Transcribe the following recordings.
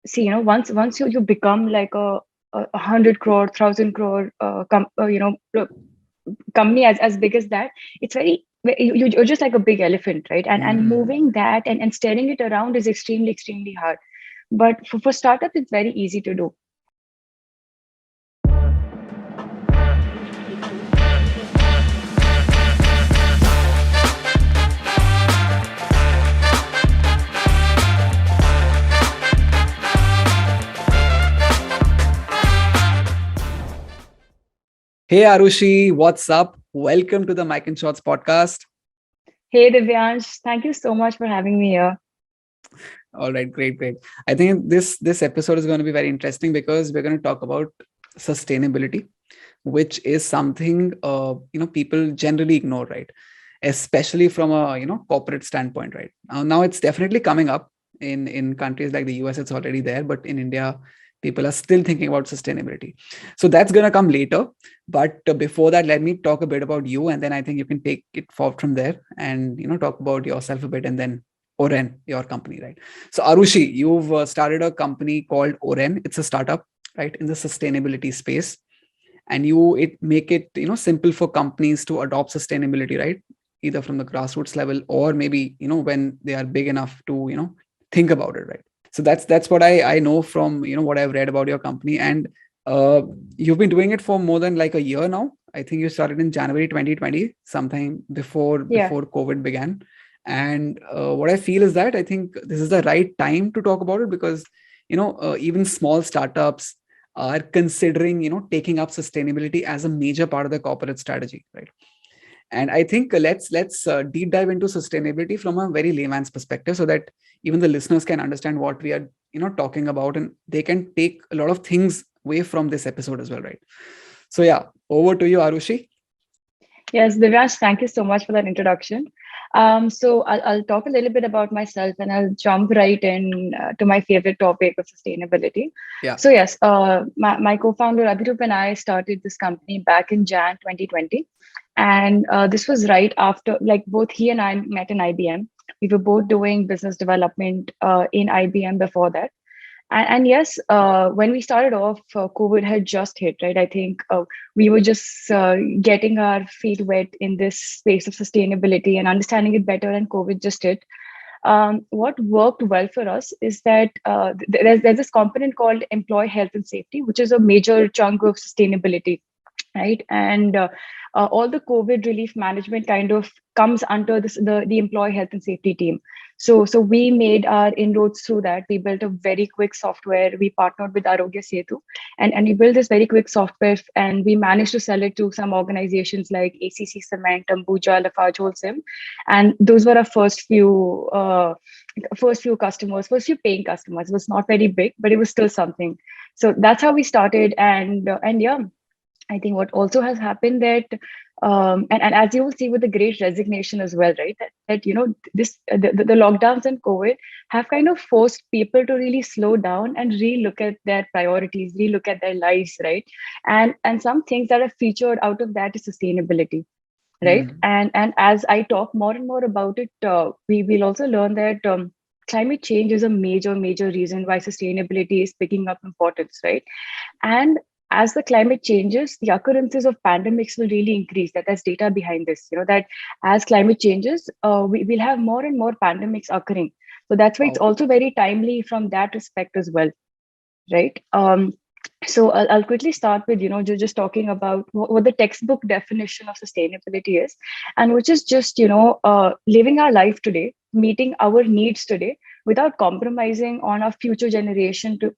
see, once you become like a 100 crore, 1,000 crore, company as big as that, it's very, you're just like a big elephant, right? And Mm. moving that and steering it around is extremely hard. But for startup, it's very easy to do. Hey Arushi, what's up? Welcome to the Mike and Shots podcast. Hey Divyansh, thank you so much for having me here. All right, great. I think this episode is going to be very interesting because we're going to talk about sustainability, which is something people generally ignore, right? Especially from a corporate standpoint, right? Now it's definitely coming up in countries like the US. It's already there, but in India, people are still thinking about sustainability. So that's going to come later. But before that, let me talk a bit about you, and then I think you can take it forward from there and talk about yourself a bit, and then Oren, your company, right? So Arushi, you've started a company called Oren. It's a startup, right, in the sustainability space, and you it make it simple for companies to adopt sustainability, right? Either from the grassroots level or maybe when they are big enough to think about it, right? So that's what I know from what I've read about your company. And uh, you've been doing it for more than like a year now. I think you started in January 2020, sometime Yeah. before COVID began. And what I feel is that I think this is the right time to talk about it because even small startups are considering taking up sustainability as a major part of their corporate strategy, right? And I think let's deep dive into sustainability from a very layman's perspective so that even the listeners can understand what we are talking about, and they can take a lot of things away from this episode as well, right? So yeah, over to you, Arushi. Yes, Divyansh, thank you so much for that introduction. So I'll talk a little bit about myself and I'll jump right in to my favorite topic of sustainability. Yeah. So yes, my co-founder Abhirup and I started this company back in Jan 2020. And this was right after, like both he and I met in IBM. We were both doing business development in IBM before that. And yes, when we started off, COVID had just hit, right? I think we were just getting our feet wet in this space of sustainability and understanding it better, and COVID just hit. What worked well for us is that there's this component called employee health and safety, which is a major chunk of sustainability, right? And all the COVID relief management kind of comes under the employee health and safety team. So we made our inroads through that. We built a very quick software. We partnered with Arogya Setu, and we built this very quick software, and we managed to sell it to some organizations like ACC Cement, Ambuja, Lafarge Holcim, and those were our first few customers, first few paying customers. It was not very big, but it was still something. So that's how we started, and yeah, I think what also has happened that, and as you will see with the great resignation as well, right? That the lockdowns and COVID have kind of forced people to really slow down and relook at their priorities, relook at their lives, right? And some things that are featured out of that is sustainability, right? Mm. And as I talk more and more about it, we will also learn that. Climate change is a major reason why sustainability is picking up importance, right? And as the climate changes, the occurrences of pandemics will really increase. That's data behind this. That as climate changes, we'll have more and more pandemics occurring. So that's why it's Wow. also very timely from that respect as well, right? So I'll quickly start with just talking about what the textbook definition of sustainability is, and which is just living our life today, meeting our needs today without compromising on our future generation to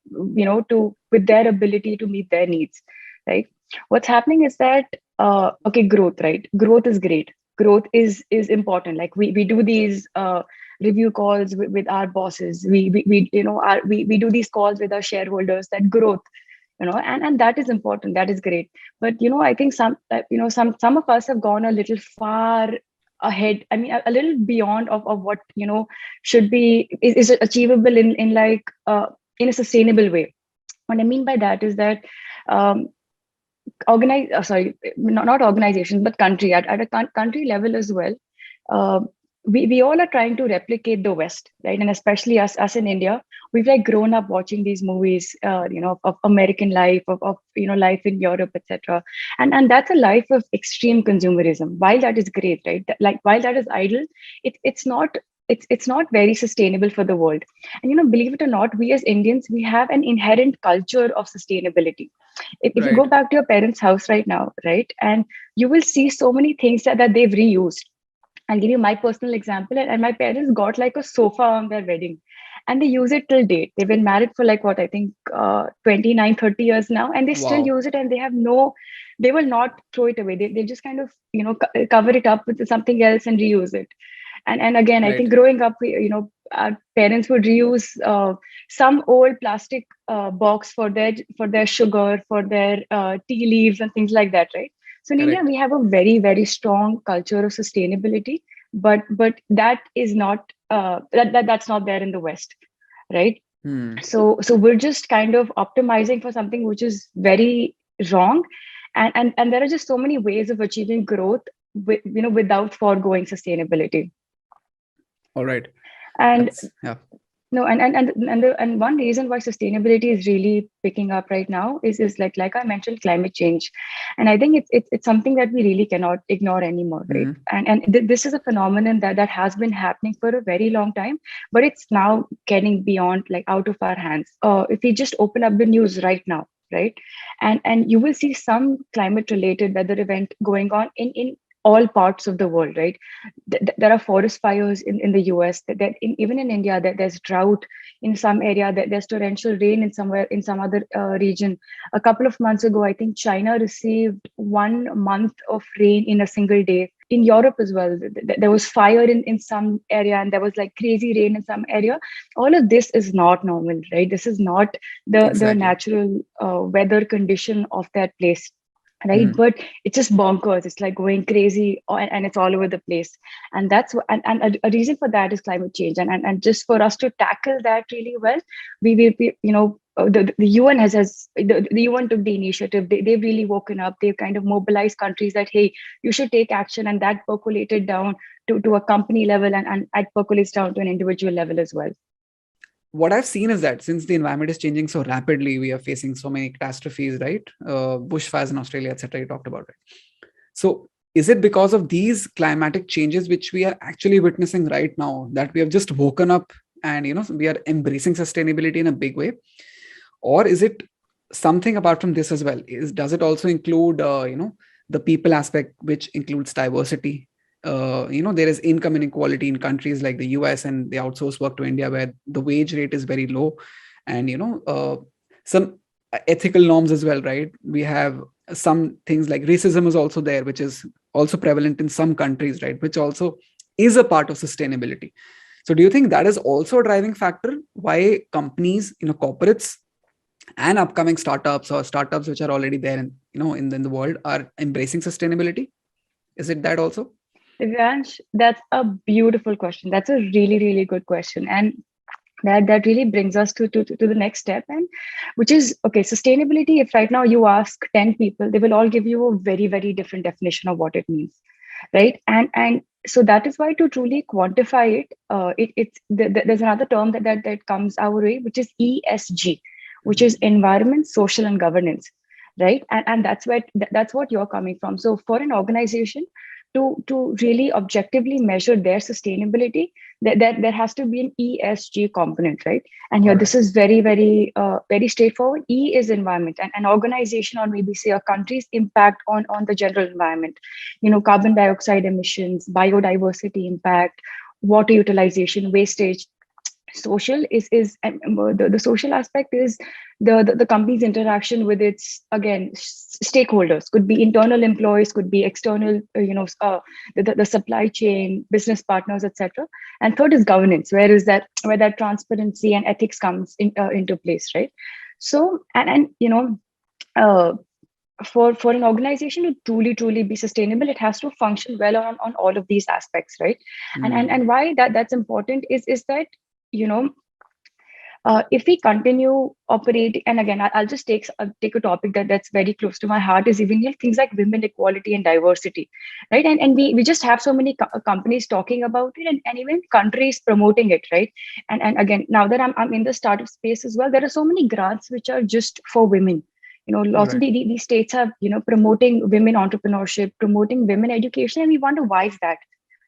to with their ability to meet their needs, right? What's happening is that okay, growth, right? Growth is great. Growth is important. Like we do these review calls with our bosses. We we do these calls with our shareholders. That growth, and that is important, that is great. But I think some of us have gone a little far ahead. I mean, a little beyond of what should be is achievable in like in a sustainable way. What I mean by that is that um not organizations, but country, at a country level as well. uh, we all are trying to replicate the West, right? And especially us in India, we've like grown up watching these movies, of American life, of life in Europe, etc. And that's a life of extreme consumerism. While that is great, right? Like while that is idle, it's not. It's not very sustainable for the world. And believe it or not, we as Indians, we have an inherent culture of sustainability. If you go Right. back to your parents' house right now, right, and you will see so many things that they've reused. I'll give you my personal example. And my parents got like a sofa on their wedding, and they use it till date. They've been married for like what I think 29, 30 years now, and they still Wow. use it, and they will not throw it away. They just kind of, cover it up with something else and reuse it. And again, I Right. think growing up, our parents would reuse some old plastic box for their sugar, for their tea leaves and things like that, right? So in India, Correct. we have a very, very strong culture of sustainability, but that is not that's not there in the West, right? Hmm. So we're just kind of optimizing for something which is very wrong, and there are just so many ways of achieving growth without foregoing sustainability. All right. And That's yeah. no, and one reason why sustainability is really picking up right now is like I mentioned, climate change. And I think it's something that we really cannot ignore anymore, right? Hmm. And this is a phenomenon that has been happening for a very long time, but it's now getting beyond, like, out of our hands. If we just open up the news right now, right, and you will see some climate related weather event going on in all parts of the world, right? There are forest fires in the US. Even in India, there's drought in some area. There's torrential rain in some other region. A couple of months ago, I think China received 1 month of rain in a single day. In Europe as well, there was fire in some area, and there was like crazy rain in some area. All of this is not normal, right? This is not the Exactly. natural weather condition of that place, right? Hmm. But it's just bonkers. It's like going crazy, and it's all over the place. And and a reason for that is climate change. And just for us to tackle that really well, we the UN the UN took the initiative. They've really woken up. They've kind of mobilized countries that, hey, you should take action, and that percolated down to a company level, and it percolates down to an individual level as well. What I've seen is that since the environment is changing so rapidly, we are facing so many catastrophes, right? Bushfires in Australia, etc. You talked about it. So, is it because of these climatic changes which we are actually witnessing right now that we have just woken up and we are embracing sustainability in a big way, or is it something apart from this as well? Does it also include the people aspect, which includes diversity? There is income inequality in countries like the US, and they outsource work to India where the wage rate is very low, and some ethical norms as well, right? We have some things like racism is also there, which is also prevalent in some countries, right? Which also is a part of sustainability. So do you think that is also a driving factor why companies, corporates and upcoming startups or startups which are already there in in the world are embracing sustainability? Is it that also? Ranch, that's a beautiful question. That's a really, really good question. And that really brings us to the next step, and which is, okay, sustainability. If right now you ask 10 people, they will all give you a very, very different definition of what it means, right? And so that is why, to truly quantify it, there's another term that comes our way, which is ESG, which is Mhm. environment, social, and governance, right? And that's what you're coming from. So for an organization to really objectively measure their sustainability, that there has to be an ESG component, right? And here, All this right. is very, very, very straightforward. E is environment, and an organization, or maybe say a country's impact on the general environment. Carbon dioxide emissions, biodiversity impact, water utilization, wastage. Social is the social aspect is the company's interaction with its, again, stakeholders. Could be internal employees, could be external, the supply chain, business partners, etc. And third is governance, where that transparency and ethics comes into place, right? So, uh, for an organization to truly be sustainable, it has to function well on all of these aspects, right? And Hmm. why that's important is that, you know if we continue operating, and again, I'll just take a topic that's very close to my heart, is even things like women equality and diversity, right? And we just have so many companies talking about it, and even countries promoting it, right? And again, now that I'm in the startup space as well, there are so many grants which are just for women. Lots of Right. these states have, promoting women entrepreneurship, promoting women education, and we wonder why is that,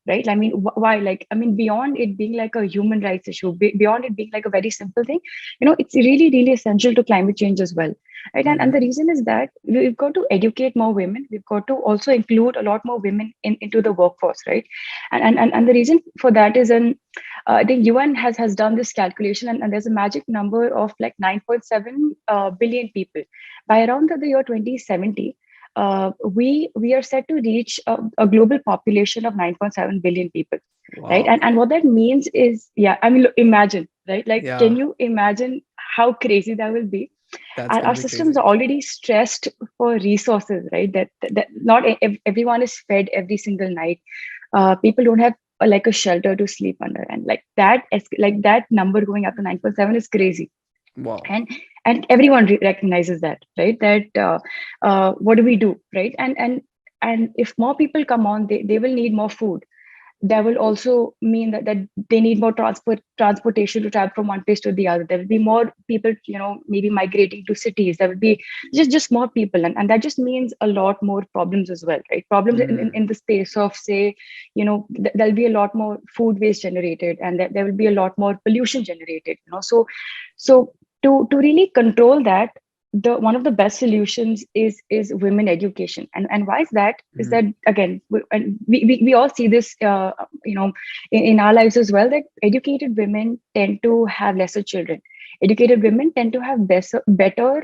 right? I mean, why? Like, I mean, beyond it being like a human rights issue, beyond it being like a very simple thing, it's really, really essential to climate change as well, right? And the Mhm. reason is that we've got to educate more women. We've got to also include a lot more women into the workforce, right? And the reason for that is, I think UN has done this calculation, and there's a magic number of like 9.7 billion people by around the year 2070. We are set to reach a global population of 9.7 billion people, right? Wow. And what that means is, yeah, I mean, look, imagine, right? Like, can Yeah, you imagine how crazy that will be? that's Our gonna be systems crazy. are already stressed for resources, right? That not everyone is fed every single night. People don't have like a shelter to sleep under, and like that number going up to 9.7 is crazy. Wow. And everyone recognizes that, right? That what do we do, right? And if more people come on, they will need more food. That will also mean that they need more transportation to travel from one place to the other. There will be more people, maybe migrating to cities. There will be just more people, and that just means a lot more problems as well, right? Problems in Mm. the space of, say, there'll be a lot more food waste generated, and there will be a lot more pollution generated, so to really control that, the one of the best solutions is women education. And why is that? Is that, Mm. again, we all see this, you know in our lives as well, that educated women tend to have lesser children. Educated women tend to have better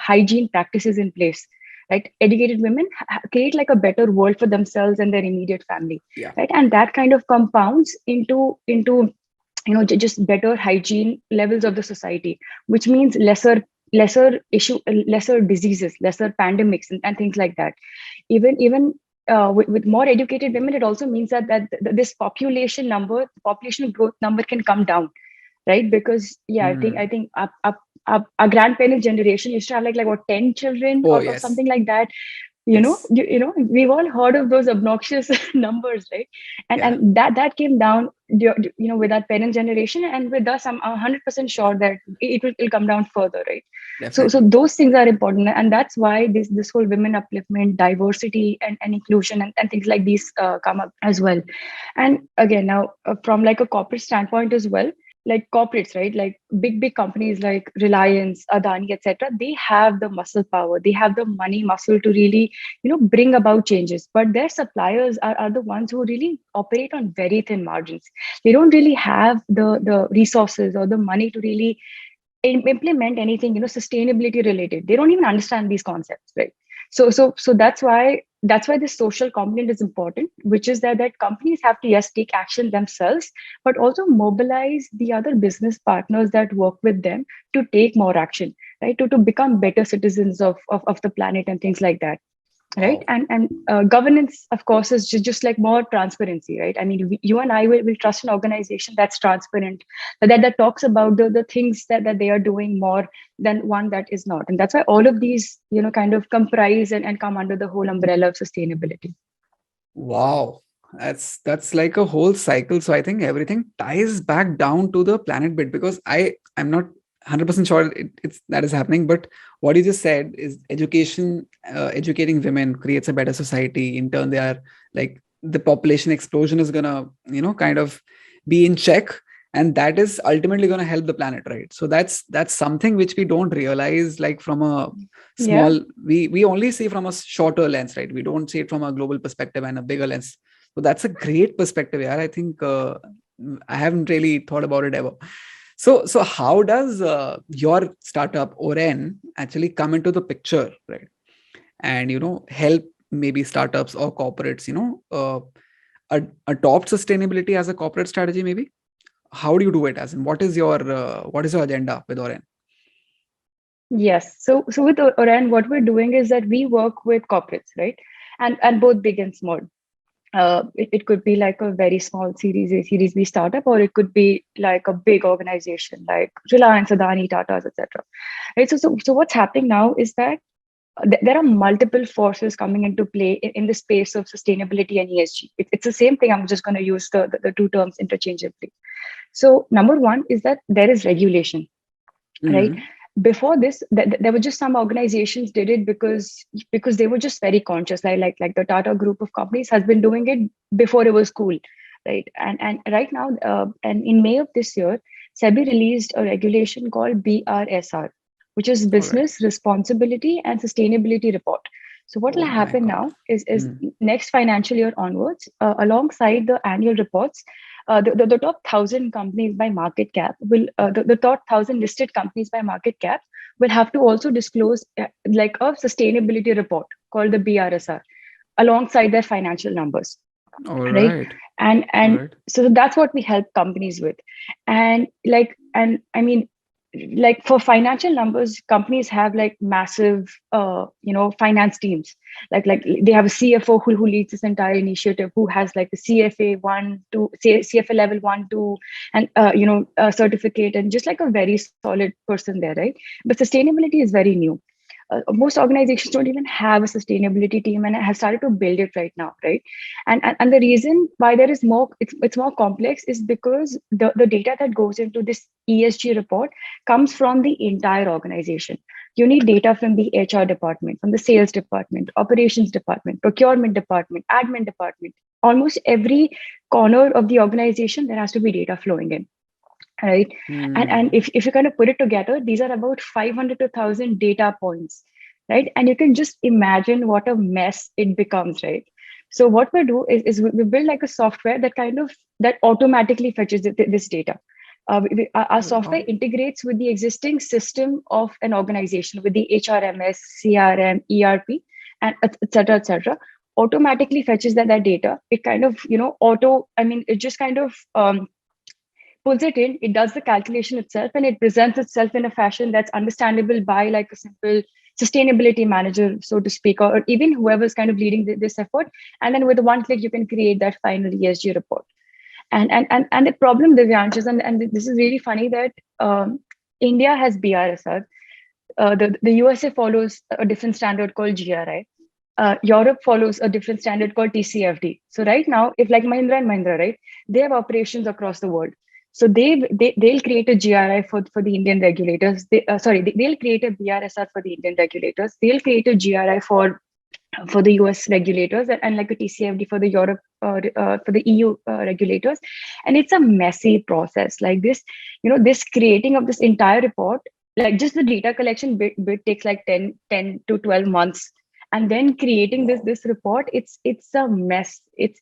hygiene practices in place, right? Educated women create like a better world for themselves and their immediate family, Yeah. right? And that kind of compounds into just better hygiene levels of the society, which means lesser diseases, lesser pandemics, and things like that. Even with more educated women, it also means that this population growth number can come down, right? Because, yeah, I Mm. think our grandparents generation used to have like what, 10 children, Oh, or yes. something like that. Yes. We've all heard of those obnoxious numbers, right? and Yeah, and that came down, with that parent generation, and with us, I'm 100% sure that it'll come down further, right? So definitely. those things are important, and that's why this whole women upliftment, diversity, and inclusion, and things like these come up as well. And again, now, from like a corporate standpoint as well, like corporates, right? Like big companies like Reliance, Adani, etc. They have the muscle power, they have the money muscle to really, bring about changes. But their suppliers are the ones who really operate on very thin margins. They don't really have the resources or the money to really implement anything, sustainability related. They don't even understand these concepts, right? So that's why this social component is important, which is that companies have to, yes, take action themselves, but also mobilize the other business partners that work with them to take more action, right? To become better citizens of the planet and things like that, right? Wow. And governance, of course, is just like more transparency, right? I mean, you and I will trust an organization that's transparent, that talks about the things that they are doing, more than one that is not. And that's why all of these, kind of comprise and come under the whole umbrella of sustainability. Wow. That's like a whole cycle. So I think everything ties back down to the planet bit, because I'm not 100% sure it's that is happening, but what you just said is education, educating women creates a better society. In turn, they are like the population explosion is gonna, kind of be in check, and that is ultimately gonna help the planet, right? So that's something which we don't realize, like from a Yeah. small, we only see from a shorter lens, right? We don't see it from a global perspective and a bigger lens. So that's a great perspective. Yeah, I think I haven't really thought about it ever. So how does your startup Oren actually come into the picture, right? And help maybe startups or corporates adopt sustainability as a corporate strategy, maybe. How do you do it? As in, what is your agenda with Oren? Yes. So with Oran, what we're doing is that we work with corporates, right? And both big and small. It could be like a very small Series A, Series B startup, or it could be like a big organization like Reliance, Adani, Tata's, etc. Right. So what's happening now is that there are multiple forces coming into play in the space of sustainability and ESG. It's the same thing. I'm just going to use the two terms interchangeably. So number one is that there is regulation, right? Mm-hmm. Before this, there were just some organizations did it because they were just very conscious. Like the Tata Group of companies has been doing it before it was cool, right? And right now, and in May of this year, SEBI released a regulation called BRSR, which is All right. Business Responsibility and Sustainability Report. So what will Oh my happen God. now is Mm. next financial year onwards, alongside the annual reports, the top 1,000 companies by market cap will the top 1,000 listed companies by market cap will have to also disclose like a sustainability report called the BRSR alongside their financial numbers, All right? right. All And right. so that's what we help companies with. And I mean, like for financial numbers, companies have like massive finance teams. Like they have a CFO who leads this entire initiative, who has like the CFA 1 2 CFA level 1 2, and certificate, and just like a very solid person there, right? But sustainability is very new. Most organizations don't even have a sustainability team and have started to build it right now, right? And the reason why there is more, it's more complex, is because the data that goes into this ESG report comes from the entire organization. You need data from the HR department, from the sales department, operations department, procurement department, admin department. Almost every corner of the organization, there has to be data flowing in, right? And Mm. if you kind of put it together, these are about 500 to 1,000 data points, right? And you can just imagine what a mess it becomes, right? So what we do is we build like a software that kind of that automatically fetches this data. Our Oh, software wow. integrates with the existing system of an organization, with the HRMS, CRM, ERP, and et cetera, et cetera. Automatically fetches that data. It kind of, it just kind of pulls it in, it does the calculation itself, and it presents itself in a fashion that's understandable by like a simple sustainability manager, so to speak, or even whoever's kind of leading this effort. And then with one click, you can create that final ESG report. And the problem, Divyansh, is, and this is really funny, that India has BRSR. The USA follows a different standard called GRI. Europe follows a different standard called TCFD. So right now, if like Mahindra and Mahindra, right, they have operations across the world. So they'll create a GRI for the Indian regulators. They'll create a BRSR for the Indian regulators. They'll create a GRI for the US regulators, and like a TCFD for the Europe for the EU regulators. And it's a messy process. Like this creating of this entire report, like just the data collection bit takes like 10 to 12 months. And then creating this report, it's a mess. It's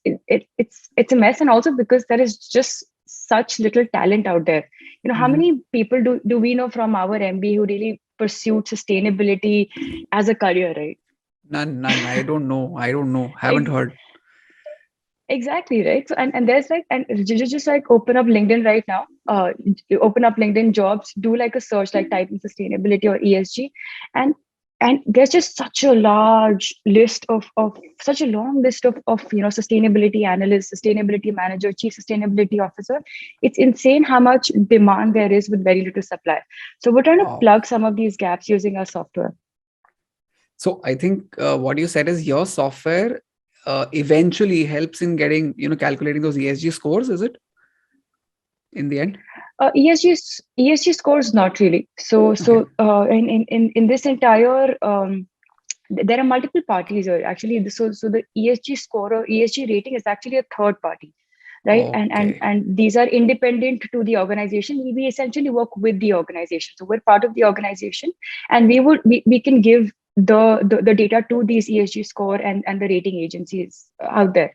a mess. And also because there is just such little talent out there. How Mm-hmm. many people do we know from our MBA who really pursued sustainability as a career, right? None, none. I don't know. I don't know. Haven't Ex- heard. Exactly, right. So and there's like, and just like open up LinkedIn right now. You open up LinkedIn jobs, do like a search, like type in sustainability or ESG, and there's just such a large list of such a long list of sustainability analyst, sustainability manager, chief sustainability officer. It's insane how much demand there is with very little supply. So we're trying to Wow. plug some of these gaps using our software. So I think what you said is your software eventually helps in getting, calculating those ESG scores, is it, in the end? ESG scores, not really. So Okay. in this entire there are multiple parties here actually. So the ESG score or ESG rating is actually a third party, right? Okay. And these are independent to the organization. We essentially work with the organization, so we're part of the organization, and we can give the data to these ESG score and the rating agencies out there.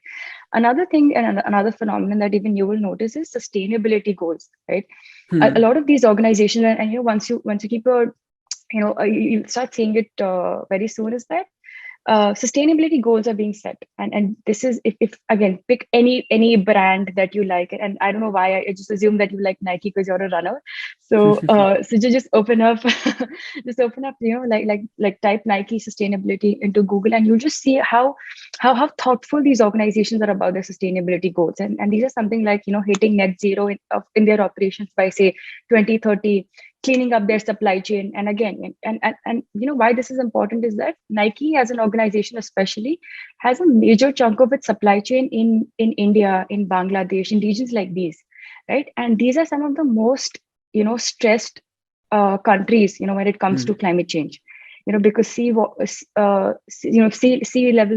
Another thing, and another phenomenon that even you will notice, is sustainability goals, right? A Hmm. lot of these organizations, and once you keep your you start seeing it very soon, is that sustainability goals are being set, and this is, if again, pick any brand that you like. And I don't know why I just assume that you like Nike because you're a runner. So so just open up just open up, like type Nike sustainability into Google, and you'll just see how thoughtful these organizations are about their sustainability goals. And these are something like, hitting net zero in their operations by, say, 2030, cleaning up their supply chain. And again, and why this is important is that Nike as an organization especially has a major chunk of its supply chain in India, in Bangladesh, in regions like these, right? And these are some of the most stressed countries, when it comes to climate change, because sea level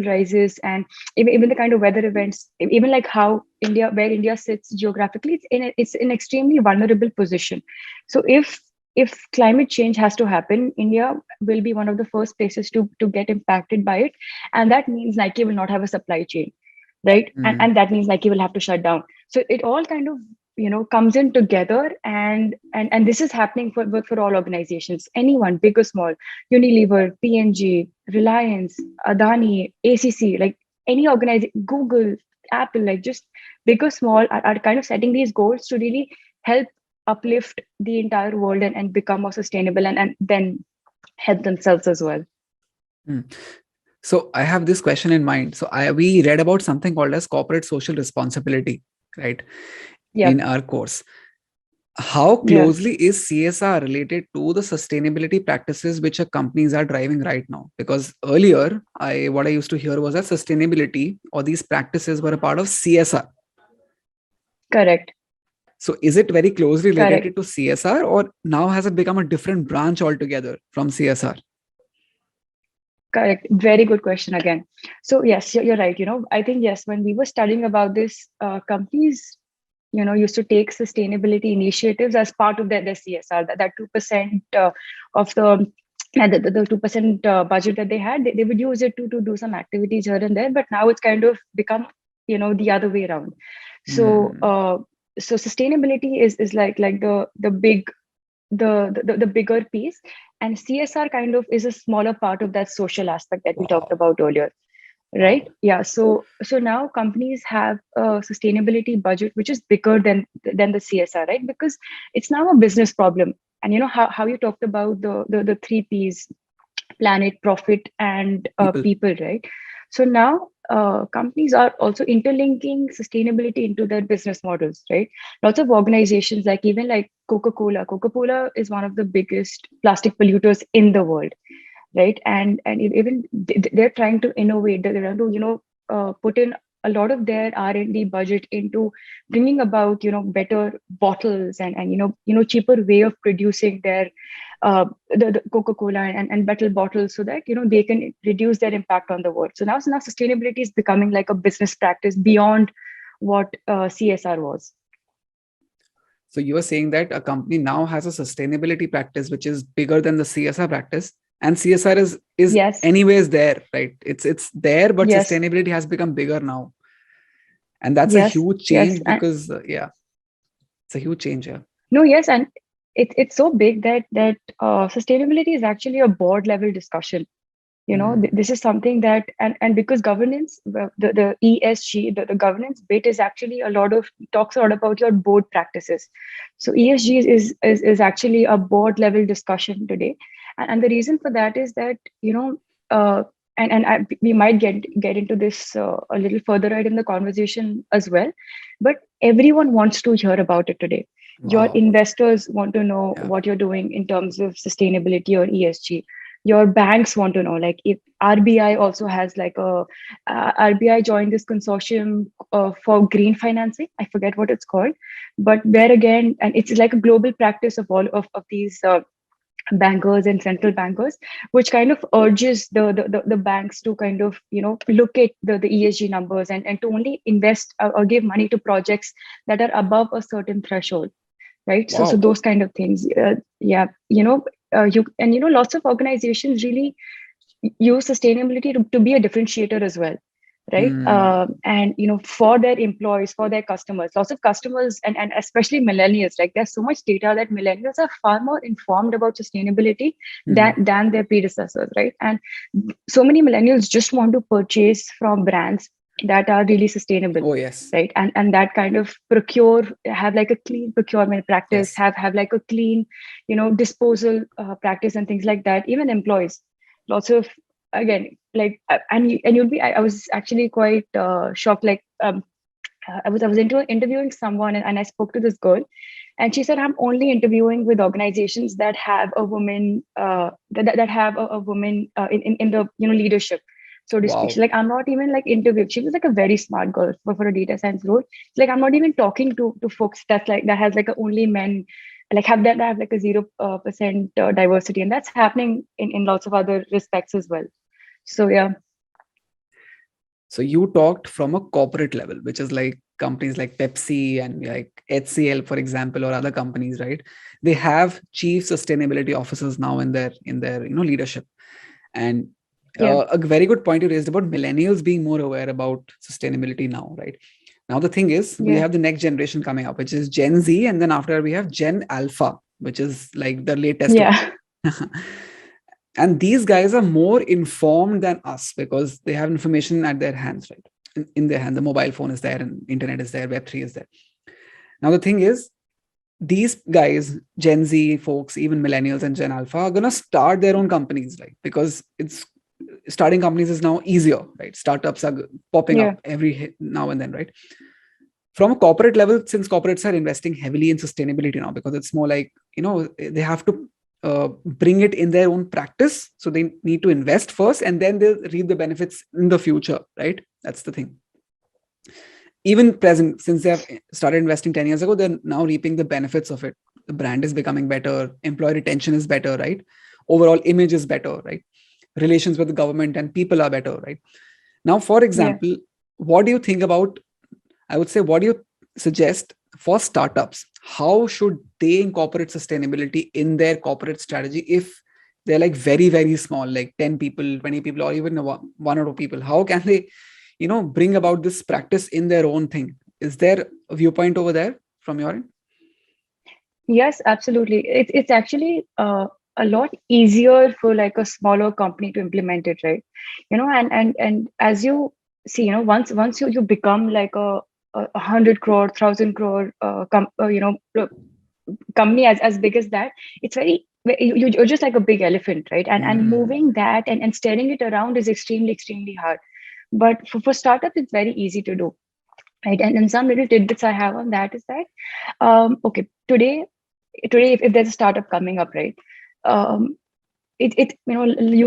rises, and even the kind of weather events, even like how where India sits geographically, it's in extremely vulnerable position. So if climate change has to happen, India will be one of the first places to get impacted by it. And that means Nike will not have a supply chain, right? And that means Nike will have to shut down. So it all kind of comes in together, and this is happening for all organizations, anyone, big or small. Unilever, P&G, Reliance, Adani, ACC, like any organization, Google, Apple, like just big or small, are kind of setting these goals to really help uplift the entire world and become more sustainable, and then help themselves as well. So I have this question in mind. So we read about something called as corporate social responsibility, right? Yep. In our course. How closely is CSR related to the sustainability practices which companies are driving right now? Because earlier, what I used to hear was that sustainability or these practices were a part of CSR. Correct. So is it very closely related to CSR, or now has it become a different branch altogether from CSR? Correct. Very good question again. So yes, you're right. I think, yes, when we were studying about this, companies used to take sustainability initiatives as part of their CSR. That 2% of the 2% budget that they had, they would use it to do some activities here and there. But now it's kind of become the other way around. So so sustainability is like the bigger piece, and CSR kind of is a smaller part of that social aspect that we talked about earlier. Right. Yeah. So now companies have a sustainability budget which is bigger than the CSR, right? Because it's now a business problem. And how you talked about the three P's: planet, profit, and people, right? So now companies are also interlinking sustainability into their business models, right? Lots of organizations, like even like Coca-Cola is one of the biggest plastic polluters in the world, right? And even they're trying to innovate. They're trying to put in a lot of their R&D budget into bringing about better bottles, and cheaper way of producing their the Coca-Cola and metal bottles, so that they can reduce their impact on the world. So now sustainability is becoming like a business practice beyond what CSR was. So you were saying that a company now has a sustainability practice which is bigger than the CSR practice, and CSR is Yes. anyways there, right? It's there, but Yes. sustainability has become bigger now, and that's a huge change because it's a huge change. Yeah. No, yes, and it's so big that sustainability is actually a board level discussion. This is something that, and because governance, the ESG, the governance bit is actually talks a lot about your board practices. So ESG is actually a board level discussion today, and the reason for that is that we might get into this a little further right in the conversation as well, but everyone wants to hear about it today. Your investors want to know what you're doing in terms of sustainability or ESG. Your banks want to know, like, if RBI also has like RBI joined this consortium for green financing. I forget what it's called, but where again, and it's like a global practice of all of these bankers and central bankers, which kind of urges the banks to kind of look at the ESG numbers and to only invest or give money to projects that are above a certain threshold, right? So those kind of things. Lots of organizations really use sustainability to be a differentiator as well, right? And for their employees, for their customers, lots of customers, and especially millennials, like there's so much data that millennials are far more informed about sustainability than their predecessors, right? And so many millennials just want to purchase from brands that are really sustainable. Oh yes. Right. And that kind of have like a clean procurement practice, Yes. have like a clean, disposal practice and things like that. Even employees, lots of, again, like, and you'll be, I was actually quite shocked. Like, I was interviewing someone, and I spoke to this girl, and she said, I'm only interviewing with organizations that have a woman, that have a woman in the leadership, so to speak. She's Wow. like, I'm not even like interviewing. She was like a very smart girl for a data science role. She's like, I'm not even talking to folks that has like a only men, like that have like a 0% diversity, and that's happening in lots of other respects as well. So yeah. So you talked from a corporate level, which is like companies like Pepsi and like HCL, for example, or other companies, right? They have chief sustainability officers now in their leadership. And a very good point you raised about millennials being more aware about sustainability now, right? Now the thing is, we have the next generation coming up, which is Gen Z, and then after we have Gen Alpha, which is like the latest one. And these guys are more informed than us because they have information at their hands, right? In their hand, the mobile phone is there, and internet is there, Web3 is there. Now the thing is, these guys, Gen Z folks, even millennials and Gen Alpha, are gonna start their own companies, right? Because it's starting companies is now easier, right? Startups are popping up every now and then, right? From a corporate level, since corporates are investing heavily in sustainability now, because it's more like, they have to bring it in their own practice. So they need to invest first, and then they'll reap the benefits in the future, right? That's the thing. Even present, since they have started investing 10 years ago, they're now reaping the benefits of it. The brand is becoming better, employee retention is better, right? Overall image is better, right? Relations with the government and people are better, right? Now, for example, what do you think about, I would say, what do you suggest for startups? How should they incorporate sustainability in their corporate strategy if they're like very, very small, like 10 people, 20 people, or even one or two people? How can they, bring about this practice in their own thing? Is there a viewpoint over there from your end? Yes, absolutely. It's actually a lot easier for like a smaller company to implement it, right? And as you see, once you become like a 100 crore, 1,000 crore company as big as that, it's very, you're just like a big elephant, right? And moving that and steering it around is extremely hard. But for startups, it's very easy to do, right? And some little tidbits I have on that is that, okay, today, if there's a startup coming up, right? You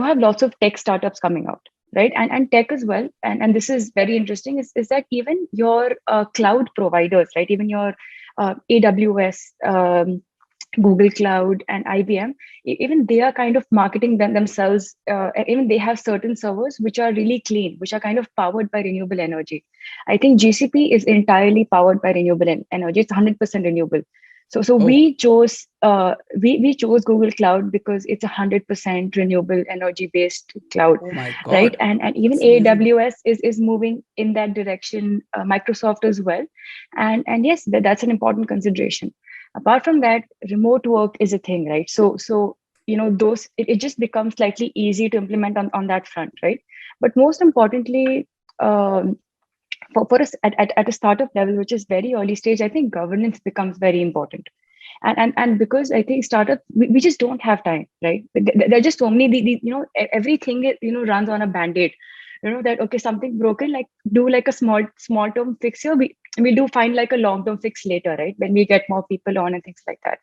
have lots of tech startups coming out, right? And tech as well. And this is very interesting, is that even your cloud providers, right? Even your AWS, Google Cloud, and IBM, even they are kind of marketing themselves. Even they have certain servers which are really clean, which are kind of powered by renewable energy. I think GCP is entirely powered by renewable energy. It's 100% renewable. So we chose we chose Google Cloud because it's 100% renewable energy based cloud. Oh my God. Right? And even AWS is moving in that direction. Microsoft as well, and yes, that's an important consideration. Apart from that, remote work is a thing, right? So those, it just becomes slightly easy to implement on that front, right? But most importantly, for us at a startup level, which is very early stage, I think governance becomes very important. And because I think startup, we just don't have time, right? There are just so many, everything runs on a band-aid. That, okay, something broken, like do like a small term fix here, we do find like a long term fix later, right? When we get more people on and things like that.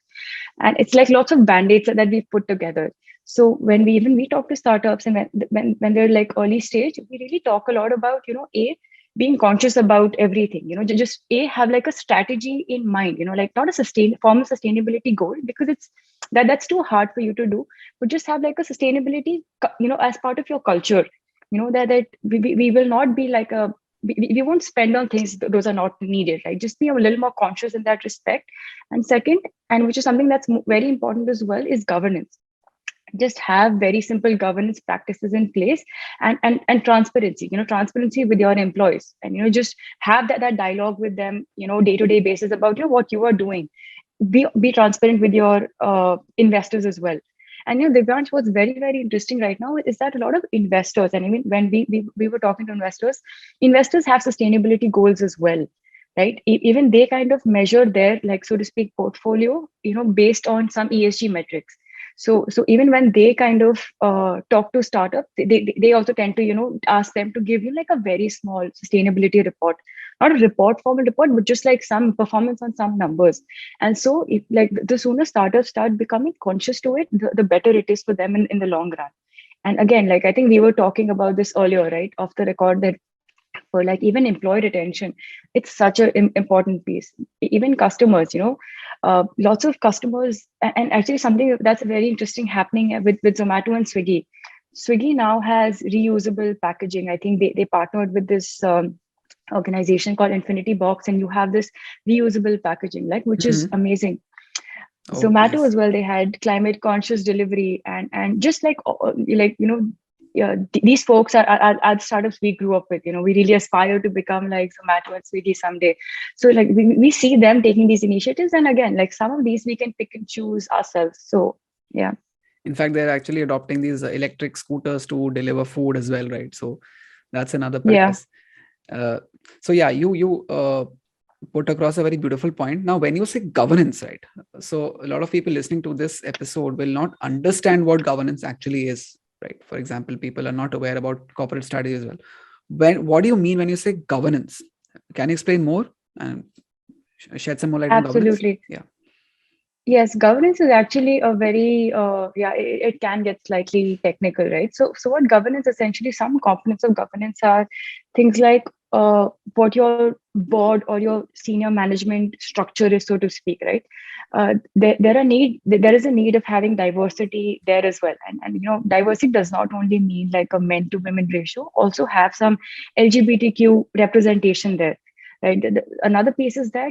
And it's like lots of band-aids that we put together. So when we talk to startups, and when they're like early stage, we really talk a lot about, being conscious about everything, just have like a strategy in mind, like not a formal sustainability goal, because that's too hard for you to do, but just have like a sustainability, as part of your culture, that we will not be like we won't spend on things those are not needed, right? Just be a little more conscious in that respect. And second, and which is something that's very important as well, is governance. just have very simple governance practices in place, and transparency, transparency with your employees, and just have that dialogue with them, day-to-day basis about what you are doing. Be transparent with your investors as well. And the branch, what's very, very interesting right now is that a lot of investors, and even when we were talking to investors have sustainability goals as well, right? Even they kind of measure their, like, so to speak, portfolio, based on some ESG metrics. So even when they kind of talk to startup, they also tend to ask them to give you like a very small sustainability report, not a formal report, but just like some performance on some numbers. And so, if, like, the sooner startups start becoming conscious to it, the better it is for them in the long run. And again, like, I think we were talking about this earlier, right, off the record, that for like even employee retention, it's such an important piece. Even customers, lots of customers, and actually something that's very interesting happening with Zomato and Swiggy. Swiggy now has reusable packaging. I think they partnered with this organization called Infinity Box, and you have this reusable packaging, like, which is Mhm. amazing. Oh, Zomato nice. as well, they had climate conscious delivery, and just like yeah, these folks are startups we grew up with. We really aspire to become like Zomato and Swiggy someday. So like we see them taking these initiatives, and again, like some of these we can pick and choose ourselves. So yeah. In fact, they're actually adopting these electric scooters to deliver food as well, right? So that's another Yeah, practice. Uh, so yeah, you put across a very beautiful point. Now, when you say governance, right? So a lot of people listening to this episode will not understand what governance actually is, right? For example, people are not aware about corporate strategy as well. What do you mean when you say governance? Can you explain more and shed some more light on governance? absolutely. Yeah. Yes, governance is actually a very yeah, it can get slightly technical, right? So what governance essentially, some components of governance are things like what your board or your senior management structure is, so to speak, right? There is a need of having diversity there as well, and diversity does not only mean like a men to women ratio, also have some LGBTQ representation there, right? Another piece is that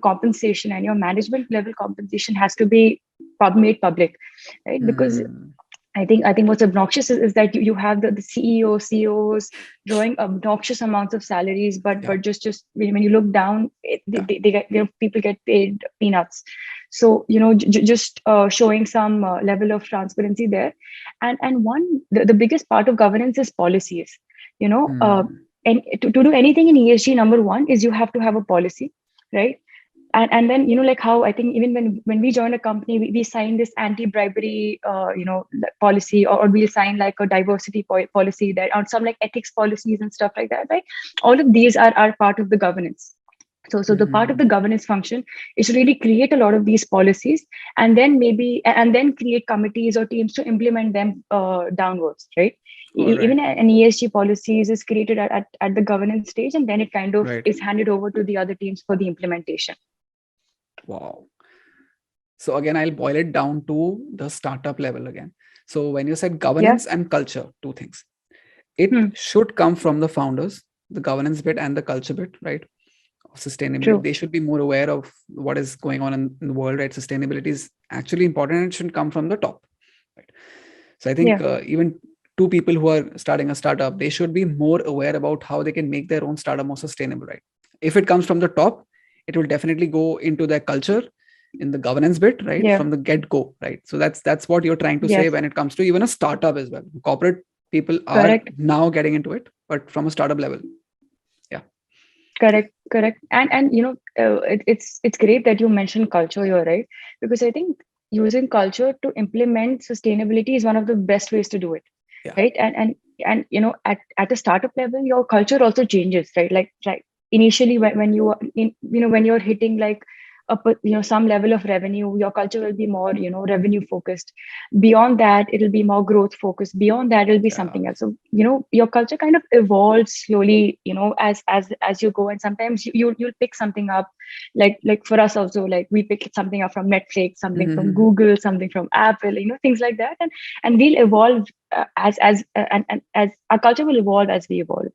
compensation and your management level compensation has to be made public, right? Because Hmm. I think what's obnoxious is that you have the CEO, CEOs drawing obnoxious amounts of salaries, but Yeah. just when you look down, Yeah. they get, people get paid peanuts. So just showing some level of transparency there, and the biggest part of governance is policies. You know, Hmm. and to do anything in ESG, number one is you have to have a policy, right? And then like how I think even when we join a company, we sign this anti-bribery policy, or we'll sign like a diversity policy, that or some like ethics policies and stuff like that, right? All of these are part of the governance. So the part of the Hmm. governance function is to really create a lot of these policies, and then create committees or teams to implement them downwards, right? All right. Even an ESG policies is created at the governance stage, and then it kind of Right. is handed over to the other teams for the implementation. Wow. So again, I'll boil it down to the startup level again. So when you said Yeah. governance and culture, two things. It Hmm. should come from the founders, the governance bit and the culture bit, right? Of sustainability. True. They should be more aware of what is going on in the world, right? Sustainability is actually important and it should come from the top, right? So I think Yeah. even two people who are starting a startup, they should be more aware about how they can make their own startup more sustainable, right? If it comes from the top, it will definitely go into their culture in the governance bit, right? Yeah. From the get go, right? So that's what you're trying to say Yes. when it comes to even a startup as well. Corporate people are Correct. now getting into it, but from a startup level. Yeah. Correct. Correct. And it's great that you mentioned culture here, right? Because I think using culture to implement sustainability is one of the best ways to do it, Yeah. right? And at a startup level, your culture also changes, right? Like, right, initially when you are in, when you're hitting like some level of revenue, your culture will be more revenue focused. Beyond that, it'll be more growth focused. Beyond that, it'll be Yeah. something else. So your culture kind of evolves slowly, as you go. And sometimes you'll pick something up, like for us also, like we pick something up from Netflix, something from Mhm. Google, something from Apple, things like that. And we'll evolve and as our culture will evolve as we evolve,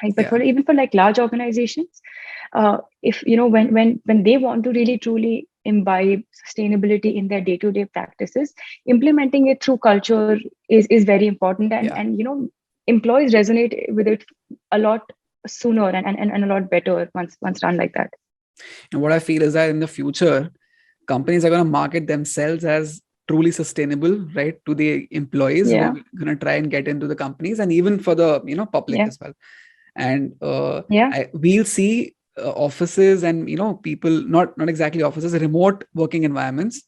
right? But Yeah. for even for like large organizations, if when they want to really truly imbibe sustainability in their day-to-day practices, implementing it through culture is very important. Yeah. And employees resonate with it a lot sooner and a lot better once done like that. And what I feel is that in the future, companies are going to market themselves as truly sustainable, right, to the employees who are Yeah, going to try and get into the companies, and even for the public yeah, as well. And yeah, we'll see offices and people, not exactly offices, remote working environments,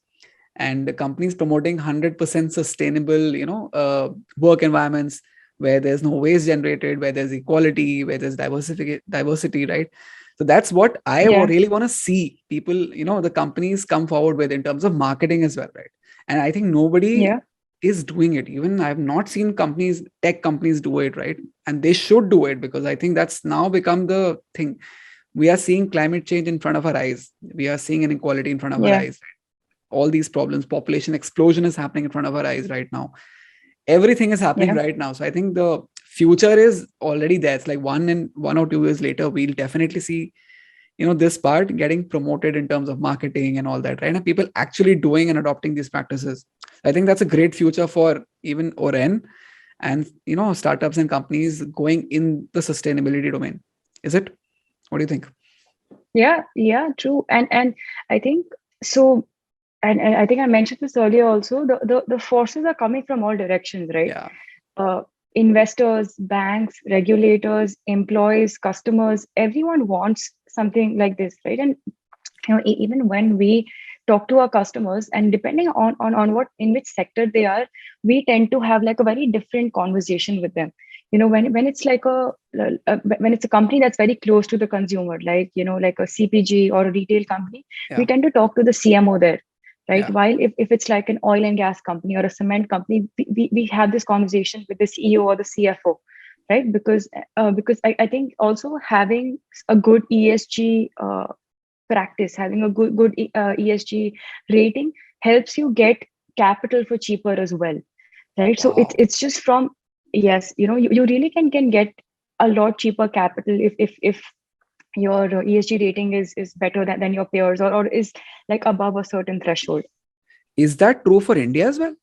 and the companies promoting 100% sustainable work environments, where there's no waste generated, where there's equality, where there's diversity, right? So that's what I yeah, really want to see people, the companies come forward with in terms of marketing as well, right? And I think nobody yeah, is doing it. Even I have not seen tech companies do it, right? And they should do it, because I think that's now become the thing. We are seeing climate change in front of our eyes. We are seeing inequality in front of our yeah, eyes. All these problems, population explosion is happening in front of our eyes right now. Everything is happening yeah, right now. So I think the future is already there. It's like 1 or 2 years later, we'll definitely see this part getting promoted in terms of marketing and all that, right? And people actually doing and adopting these practices. I think that's a great future for even Oren, and startups and companies going in the sustainability domain. Is it? What do you think? yeah, true. And I think so. And I think I mentioned this earlier also. The forces are coming from all directions, right? Yeah. uh, Investors, banks, regulators, employees, customers, everyone wants something like this, right? And even when we talk to our customers, and depending on what in which sector they are, we tend to have like a very different conversation with them. When it's like when it's a company that's very close to the consumer, like like a CPG or a retail company, we Yeah. tend to talk to the CMO there, right? Yeah. While if it's like an oil and gas company or a cement company, we have this conversation with the CEO or the CFO, right? Because I think also having a good ESG practice, having a good ESG rating helps you get capital for cheaper as well, right? So it's Wow. it's just from, yes, you really can get a lot cheaper capital if your ESG rating is better than your peers, or is like above a certain threshold. Is that true for India as well,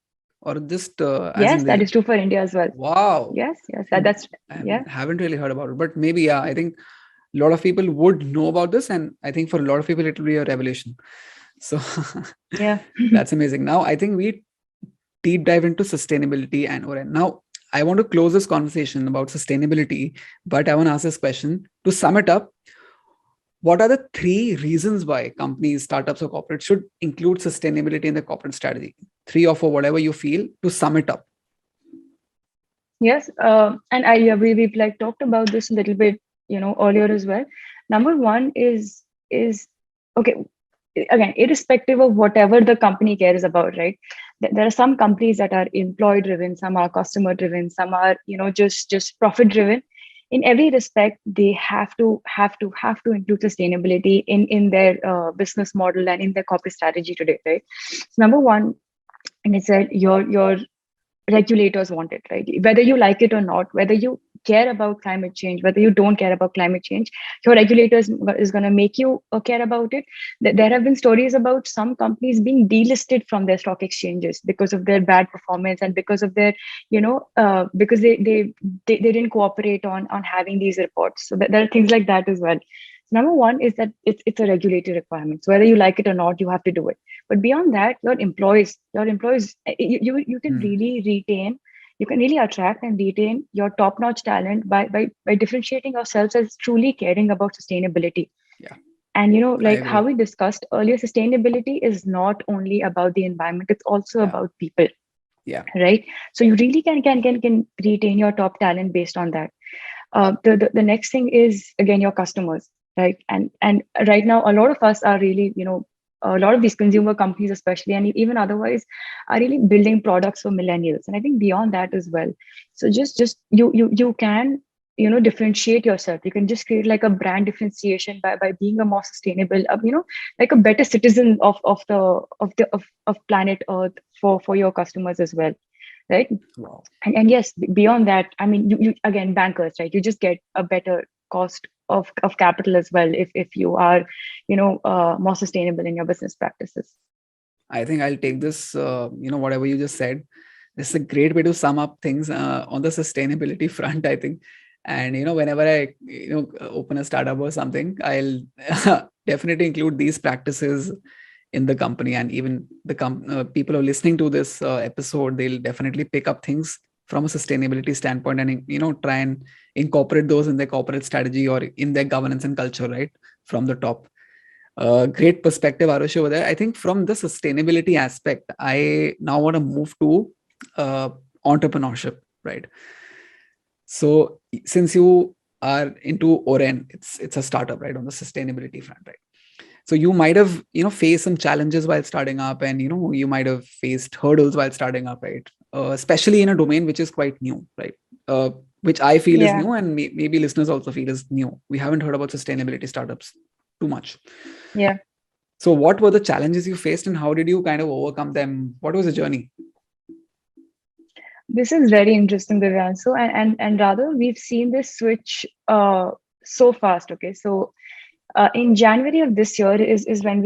or just as in Yes, that the? is true for India as well. Wow. Yes, And that's, I yeah, haven't really heard about it, but maybe, yeah, I think a lot of people would know about this, and I think for a lot of people it will be a revelation. So yeah. that's amazing. Now I think we deep dive into sustainability, and Oren. Now I want to close this conversation about sustainability, but I want to ask this question to sum it up. What are the 3 reasons why companies, startups, or corporates should include sustainability in their corporate strategy? 3 or 4, whatever you feel, to sum it up. Yes, and we've like talked about this a little bit, earlier as well. Number one is okay. Again, irrespective of whatever the company cares about, right? There are some companies that are employee driven, some are customer driven, some are just profit driven. In every respect, they have to include sustainability in their business model and in their corporate strategy today, right? So number one, and it's that your regulators want it, right? Whether you like it or not, whether you care about climate change, whether you don't care about climate change, your regulators is going to make you care about it. There have been stories about some companies being delisted from their stock exchanges because of their bad performance, and because of their, because they didn't cooperate on having these reports. So there are things like that as well. So number one is that it's a regulatory requirement. So whether you like it or not, you have to do it. But beyond that, your employees, you can Hmm. really retain, you can really attract and retain your top-notch talent by differentiating yourselves as truly caring about sustainability. Yeah, And I like how agree. we discussed earlier, sustainability is not only about the environment, it's also Yeah. about people, Yeah. right? So you really can retain your top talent based on that. The next thing is again your customers, right? And right now a lot of us are really, a lot of these consumer companies especially, and even otherwise, are really building products for millennials, and I think beyond that as well. So just you can, differentiate yourself. You can just create like a brand differentiation by being a more sustainable, like a better citizen of planet earth for your customers as well, right? Wow. And yes, beyond that, I mean, you again, bankers, right? You just get a better cost of capital as well if you are, more sustainable in your business practices. I think I'll take this, whatever you just said. This is a great way to sum up things on the sustainability front, I think. And, whenever I, open a startup or something, I'll definitely include these practices in the company. And even the people who are listening to this episode, they'll definitely pick up things from a sustainability standpoint and, try and incorporate those in their corporate strategy or in their governance and culture, right? From the top. Great perspective, Arush, over there. I think from the sustainability aspect, I now want to move to entrepreneurship, right? So since you are into Oren, it's a startup, right, on the sustainability front, right? So you might have faced some challenges while starting up, and you might have faced hurdles while starting up, right? Especially in a domain which is quite new, right? Which I feel is Yeah. new, and maybe listeners also feel is new. We haven't heard about sustainability startups too much. Yeah. So what were the challenges you faced, and how did you kind of overcome them? What was the journey? This is very interesting, Divyan. So, and rather, we've seen this switch so fast. Okay, so in January of this year is when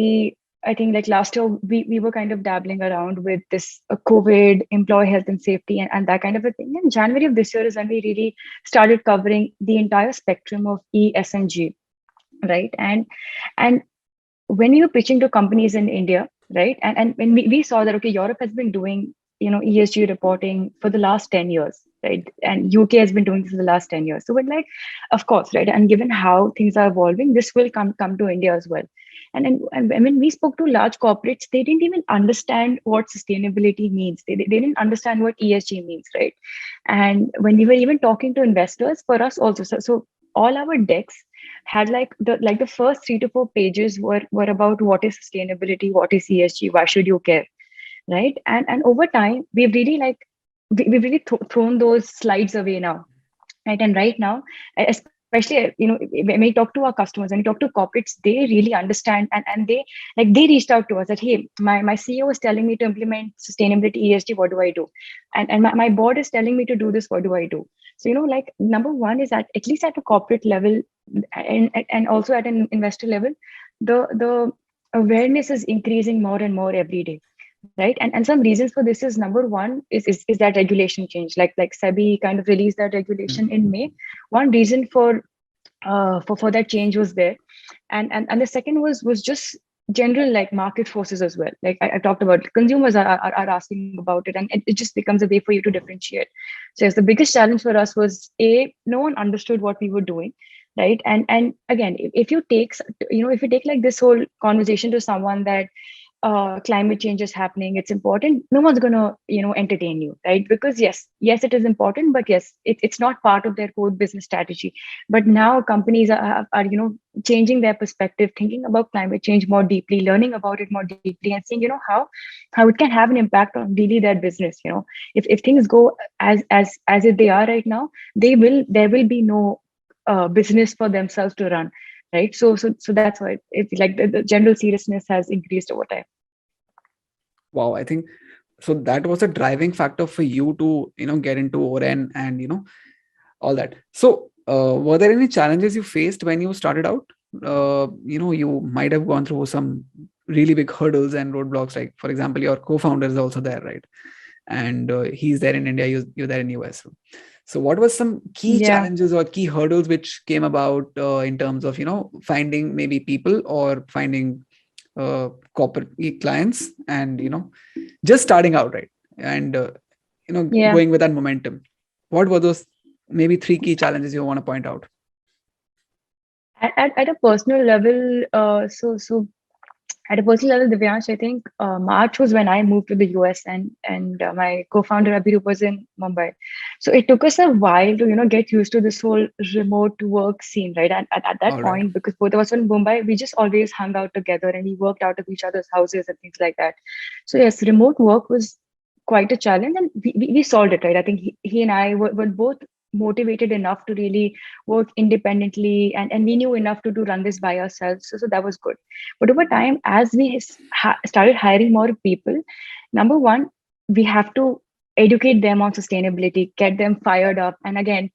I think like last year we were kind of dabbling around with this COVID, employee health and safety, and that kind of a thing. And January of this year is when we really started covering the entire spectrum of E, S, and G, right? And when we were pitching to companies in India, right? And when we saw that, okay, Europe has been doing, ESG reporting for the last 10 years, right? And UK has been doing this for the last 10 years. So we're like, of course, right? And given how things are evolving, this will come to India as well. And when we spoke to large corporates, they didn't even understand what sustainability means. They didn't understand what ESG means, right? And when we were even talking to investors, for us also, so all our decks had the first 3 to 4 pages were about what is sustainability, what is ESG, why should you care, right? And over time, we've really we've really thrown those slides away now, right? And right now, especially when we talk to our customers and we talk to corporates, they really understand, and they reached out to us that, hey, my CEO is telling me to implement sustainability, ESG, what do I do? And my board is telling me to do this, what do I do? So like number one is that at least at a corporate level, and also at an investor level, the awareness is increasing more and more every day, right? And some reasons for this is, number one is that regulation change, like SEBI kind of released that regulation in May. One reason for that change was there, and the second was just general like market forces as well. Like I talked about, consumers are asking about it, and it just becomes a way for you to differentiate. So yes, the biggest challenge for us was, no one understood what we were doing, right? And again, if you take if you take like this whole conversation to someone that climate change is happening, it's important, no one's gonna entertain you, right? Because yes it is important, but yes, it's not part of their core business strategy. But now companies are changing their perspective, thinking about climate change more deeply, learning about it more deeply, and seeing how it can have an impact on really their business. If things go as if they are right now, there will be no business for themselves to run, right? So that's why it's like the general seriousness has increased over time. Wow, I think so that was a driving factor for you to get into Oren and all that. So were there any challenges you faced when you started out? You might have gone through some really big hurdles and roadblocks, like for example your co-founder is also there, right? And he's there in India, you're there in US. So what was some key Yeah. challenges or key hurdles which came about in terms of finding maybe people or finding corporate clients and just starting out, right? And Yeah. going with that momentum? What were those maybe 3 key challenges you want to point out? At a personal level, so at a personal level, Divyansh, I think March was when I moved to the US, and my co-founder Abhirup was in Mumbai. So it took us a while to get used to this whole remote work scene, right? And at that All right. point, because both of us were in Mumbai, we just always hung out together and we worked out of each other's houses and things like that. So yes, remote work was quite a challenge, and we solved it, right? I think he and I were both motivated enough to really work independently, and we knew enough to run this by ourselves. So that was good. But over time, as we started hiring more people, number one, we have to educate them on sustainability, get them fired up. And again,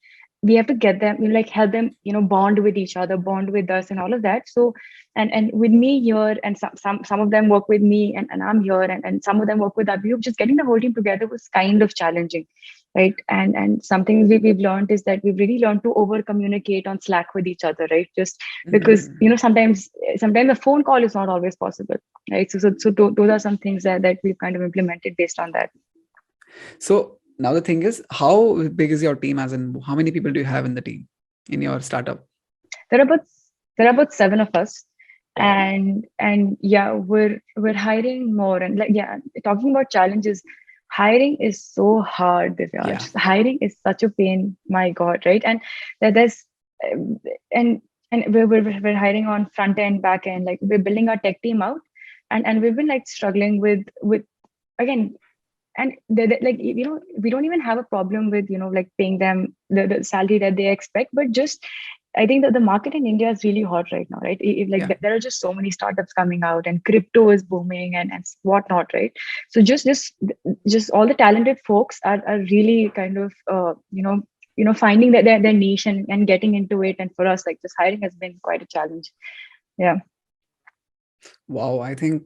we have to get them, like help them, bond with each other, bond with us, and all of that. So, and with me here, and some of them work with me, and I'm here, and some of them work with Abhi. Just getting the whole team together was kind of challenging, right? And something we've learned is that we've really learned to over communicate on Slack with each other, right? Just because sometimes a phone call is not always possible, right? So those are some things that we've kind of implemented based on that. So now the thing is, how big is your team? As in, how many people do you have in the team in your startup? There are about 7 of us, and yeah, we're hiring more. And like, yeah, talking about challenges, hiring is so hard, Yeah. Divyaj. Hiring is such a pain, my God, right? And there's um, and we're hiring on front end, back end. Like, we're building our tech team out, and we've been like struggling with again. And like, we don't even have a problem with like paying them the salary that they expect, but just I think that the market in India is really hot right now, right? Yeah. There are just so many startups coming out, and crypto is booming, and whatnot, right? So just all the talented folks are really kind of finding their niche, and getting into it. And for us, like, just hiring has been quite a challenge. Yeah. Wow. I think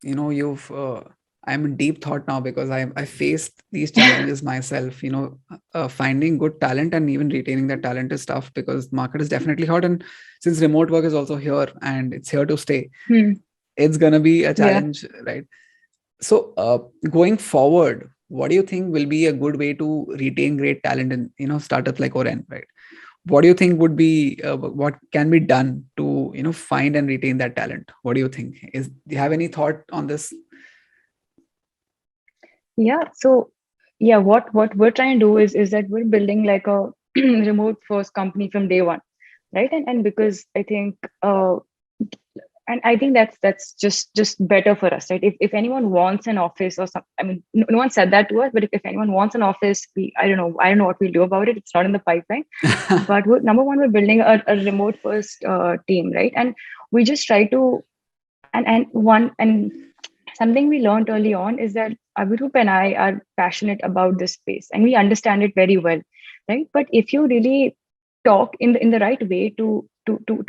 you've. I'm in deep thought now because I faced these challenges myself. Finding good talent and even retaining that talent is tough because market is definitely hot, and since remote work is also here and it's here to stay, Hmm. it's gonna be a Yeah. challenge, right? So, going forward, what do you think will be a good way to retain great talent in startups like Oren, right? What do you think would be what can be done to find and retain that talent? What do you think? Do you have any thought on this? Yeah. So yeah, what we're trying to do is that we're building like a remote first company from day one, right? And because I think and I think that's just better for us, right? If anyone wants an office or something, I mean, no one said that to us, but if anyone wants an office, I don't know what we'll do about it. It's not in the pipeline. But number one, we're building a remote first team, right? And we just try to and something we learned early on is that Abhirup and I are passionate about this space, and we understand it very well, right? But if you really talk in the right way to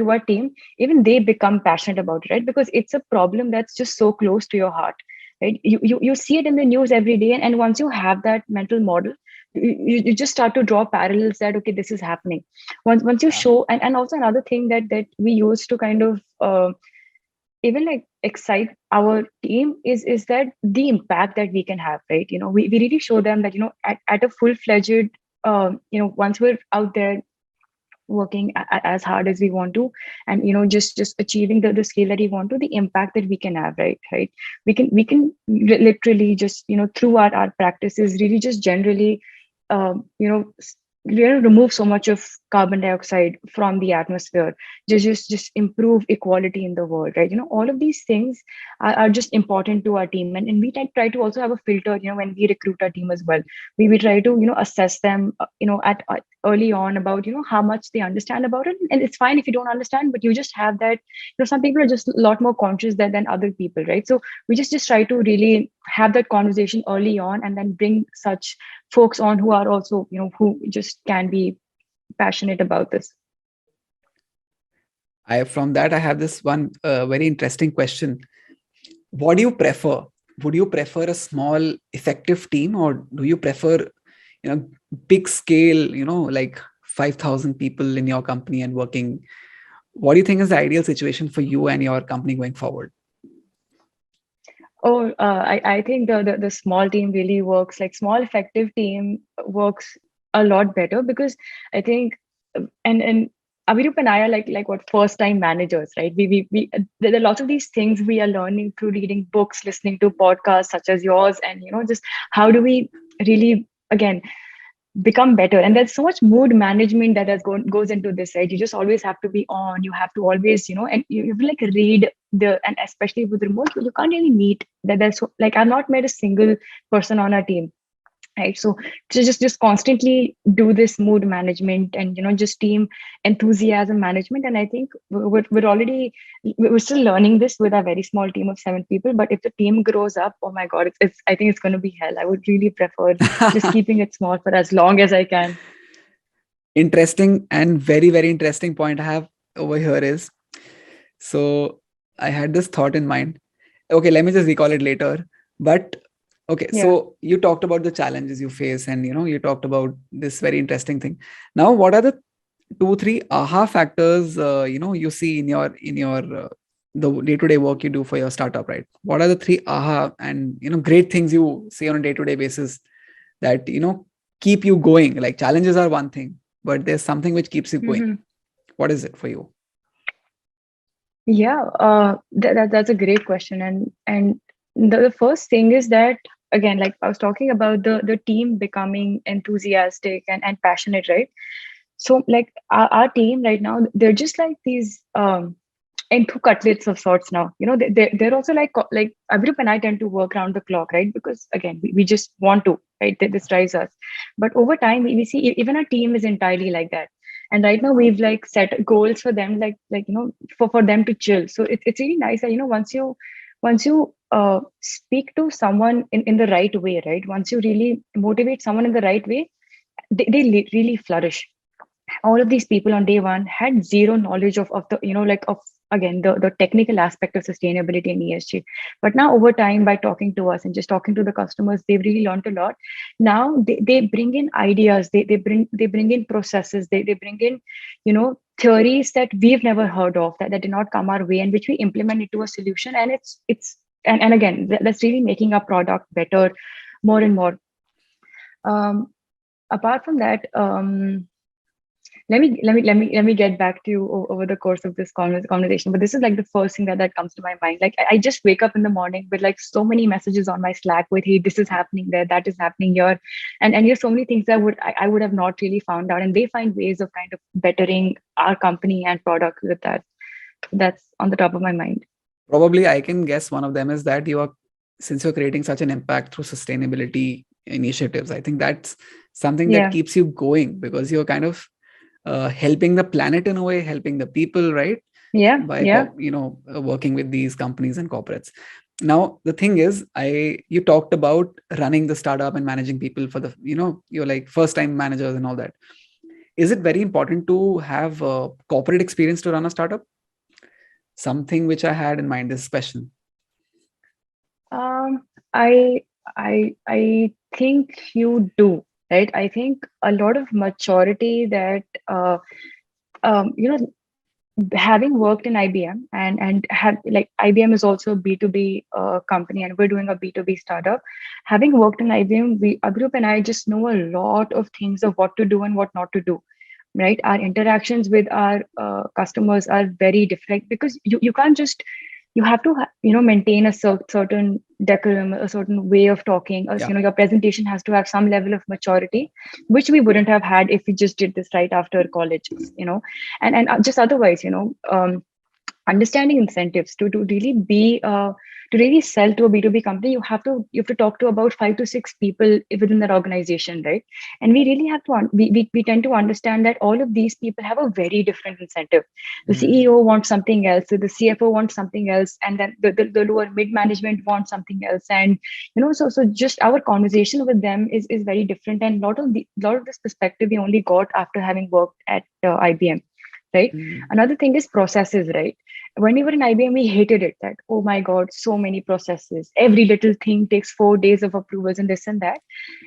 our team, even they become passionate about it, right? Because it's a problem that's just so close to your heart, right? You see it in the news every day, and once you have that mental model, you just start to draw parallels that okay, this is happening. Once you Yeah. show, and also another thing that we use to kind of even like excite our team is that the impact that we can have, right? We really show them that at a full-fledged once we're out there working as hard as we want to, and just achieving the scale that we want to, the impact that we can have, right? We can literally just through our practices really just generally um, you know s- remove so much of carbon dioxide from the atmosphere, just improve equality in the world, right? All of these things are just important to our team, and we try to also have a filter when we recruit our team as well. We try to assess them at early on about how much they understand about it. And it's fine if you don't understand, but you just have that. Some people are just a lot more conscious than other people, right? So we just try to really have that conversation early on, and then bring such folks on who are also who just can be passionate about this. From that I have this one very interesting question. What do you prefer? Would you prefer a small effective team, or do you prefer big scale, like 5,000 people in your company and working? What do you think is the ideal situation for you and your company going forward? Oh, I think the small team really works. Like, small effective team works a lot better, because I think and Avirup and I are like what, first time managers, right? We there are lots of these things we are learning through reading books, listening to podcasts such as yours, and just how do we really again become better. And there's so much mood management that goes into this, right? You just always have to be on, you have to always and you have to like read and especially with remote, you can't really meet that. There's like, I've not met a single person on our team, right? So to just constantly do this mood management, and just team enthusiasm management. And I think we're already we're still learning this with a very small team of 7 people. But if the team grows up, oh my God, it's I think it's going to be hell. I would really prefer just keeping it small for as long as I can. Interesting and very, very interesting point I have over here is, so I had this thought in mind. Okay, let me just recall it later. But okay, Yeah. so you talked about the challenges you face, and you talked about this very interesting thing. Now, what are the 2 3 aha factors you see in your the day-to-day work you do for your startup, right? What are the 3 aha and great things you see on a day-to-day basis that keep you going? Like, challenges are one thing, but there's something which keeps you going. Mhm. What is it for you? Yeah, that's a great question, and the first thing is that, again, like I was talking about the team becoming enthusiastic and passionate, right? So like our team right now, they're just like these into cutlets of sorts now. They're also like Abhirup and I tend to work around the clock, right? Because again, we just want to, right? This drives us. But over time, we see even our team is entirely like that. And right now we've like set goals for them, for them to chill. So it's really nice that once you speak to someone in the right way, right? Once you really motivate someone in the right way, they really flourish. All of these people on day one had zero knowledge of the of, again, the technical aspect of sustainability and ESG. But now over time, by talking to us and just talking to the customers, they've really learned a lot. Now they bring in ideas, they bring in processes, they bring in theories that we've never heard of, that did not come our way, and which we implement into a solution. And it's and again, that's really making our product better more and more. um Apart from that, let me get back to you over the course of this conversation. But this is like the first thing that comes to my mind. Like I just wake up in the morning with like so many messages on my Slack with, hey, this is happening there, that is happening here, and so many things that I would have not really found out, and they find ways of kind of bettering our company and product with that. That's on the top of my mind. Probably I can guess one of them is that since you're creating such an impact through sustainability initiatives, I think that's something that Yeah, keeps you going, because you're kind of helping the planet in a way, helping the people, right? yeah, By yeah. working with these companies and corporates. Now the thing is, you talked about running the startup and managing people for the you're like first time managers and all that. Is it very important to have corporate experience to run a startup? Something which I had in mind, this question. Um, I I think you do, right? I think a lot of maturity that um, you know having worked in IBM, and have like IBM is also a B2B company, and we're doing a B2B startup. Having worked in IBM, our group and I just know a lot of things of what to do and what not to do. Right, our interactions with our customers are very different, because you can't just, you have to maintain a certain decorum, a certain way of talking. Yeah. Your presentation has to have some level of maturity, which we wouldn't have had if we just did this right after college. And just otherwise, understanding incentives to really be to really sell to a B2B company. You have to talk to about 5 to 6 people within that organization, right? And we really have to we tend to understand that all of these people have a very different incentive. The Mm. CEO wants something else, so the CFO wants something else, and then the lower mid management wants something else. And so just our conversation with them is very different. And lot of this perspective we only got after having worked at IBM, right? Mm. Another thing is processes, right? When we were in IBM, we hated it, that, oh my God, so many processes. Every little thing takes 4 days of approvals and this and that.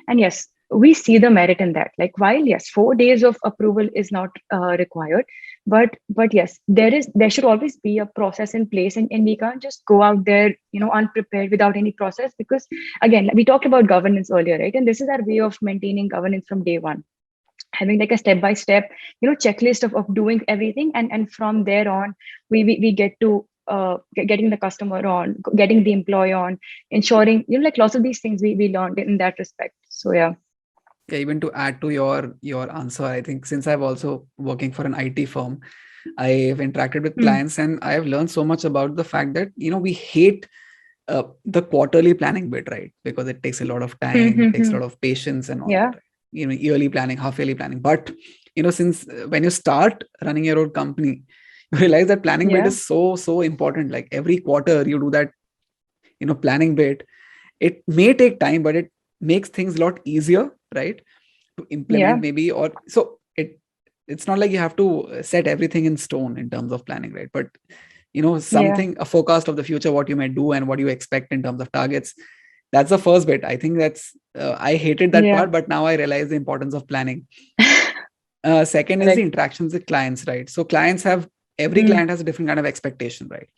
And yes, we see the merit in that. Like, while yes, 4 days of approval is not required, but yes, there should always be a process in place, and we can't just go out there, unprepared without any process. Because again, we talked about governance earlier, right? And this is our way of maintaining governance from day one, having like a step by step checklist of doing everything, and from there on we get to getting the customer on, getting the employee on, ensuring like lots of these things we learned in that respect. So yeah. Yeah, even to add to your answer, I think since I've also working for an IT firm, I've interacted with Hmm. clients and I've learned so much about the fact that we hate the quarterly planning bit, right? Because it takes a lot of Hmm, time, hmm, takes a hmm. lot of patience and all that, Yeah, right? Yearly planning, half yearly planning. But since when you start running your own company, you realize that planning bit yeah, is so important. Like every quarter you do that planning bit. It may take time, but it makes things a lot easier, right? To yeah, implement maybe, or so it it's not like you have to set everything in stone in terms of planning, right? But Yeah. something, a forecast of the future, what you may do and what you expect in terms of targets. That's the first bit. I think that's I hated that Yeah. part, but now I realize the importance of planning. Second is the Correct. interactions with clients, right? So every Mm. client has a different kind of expectation, right?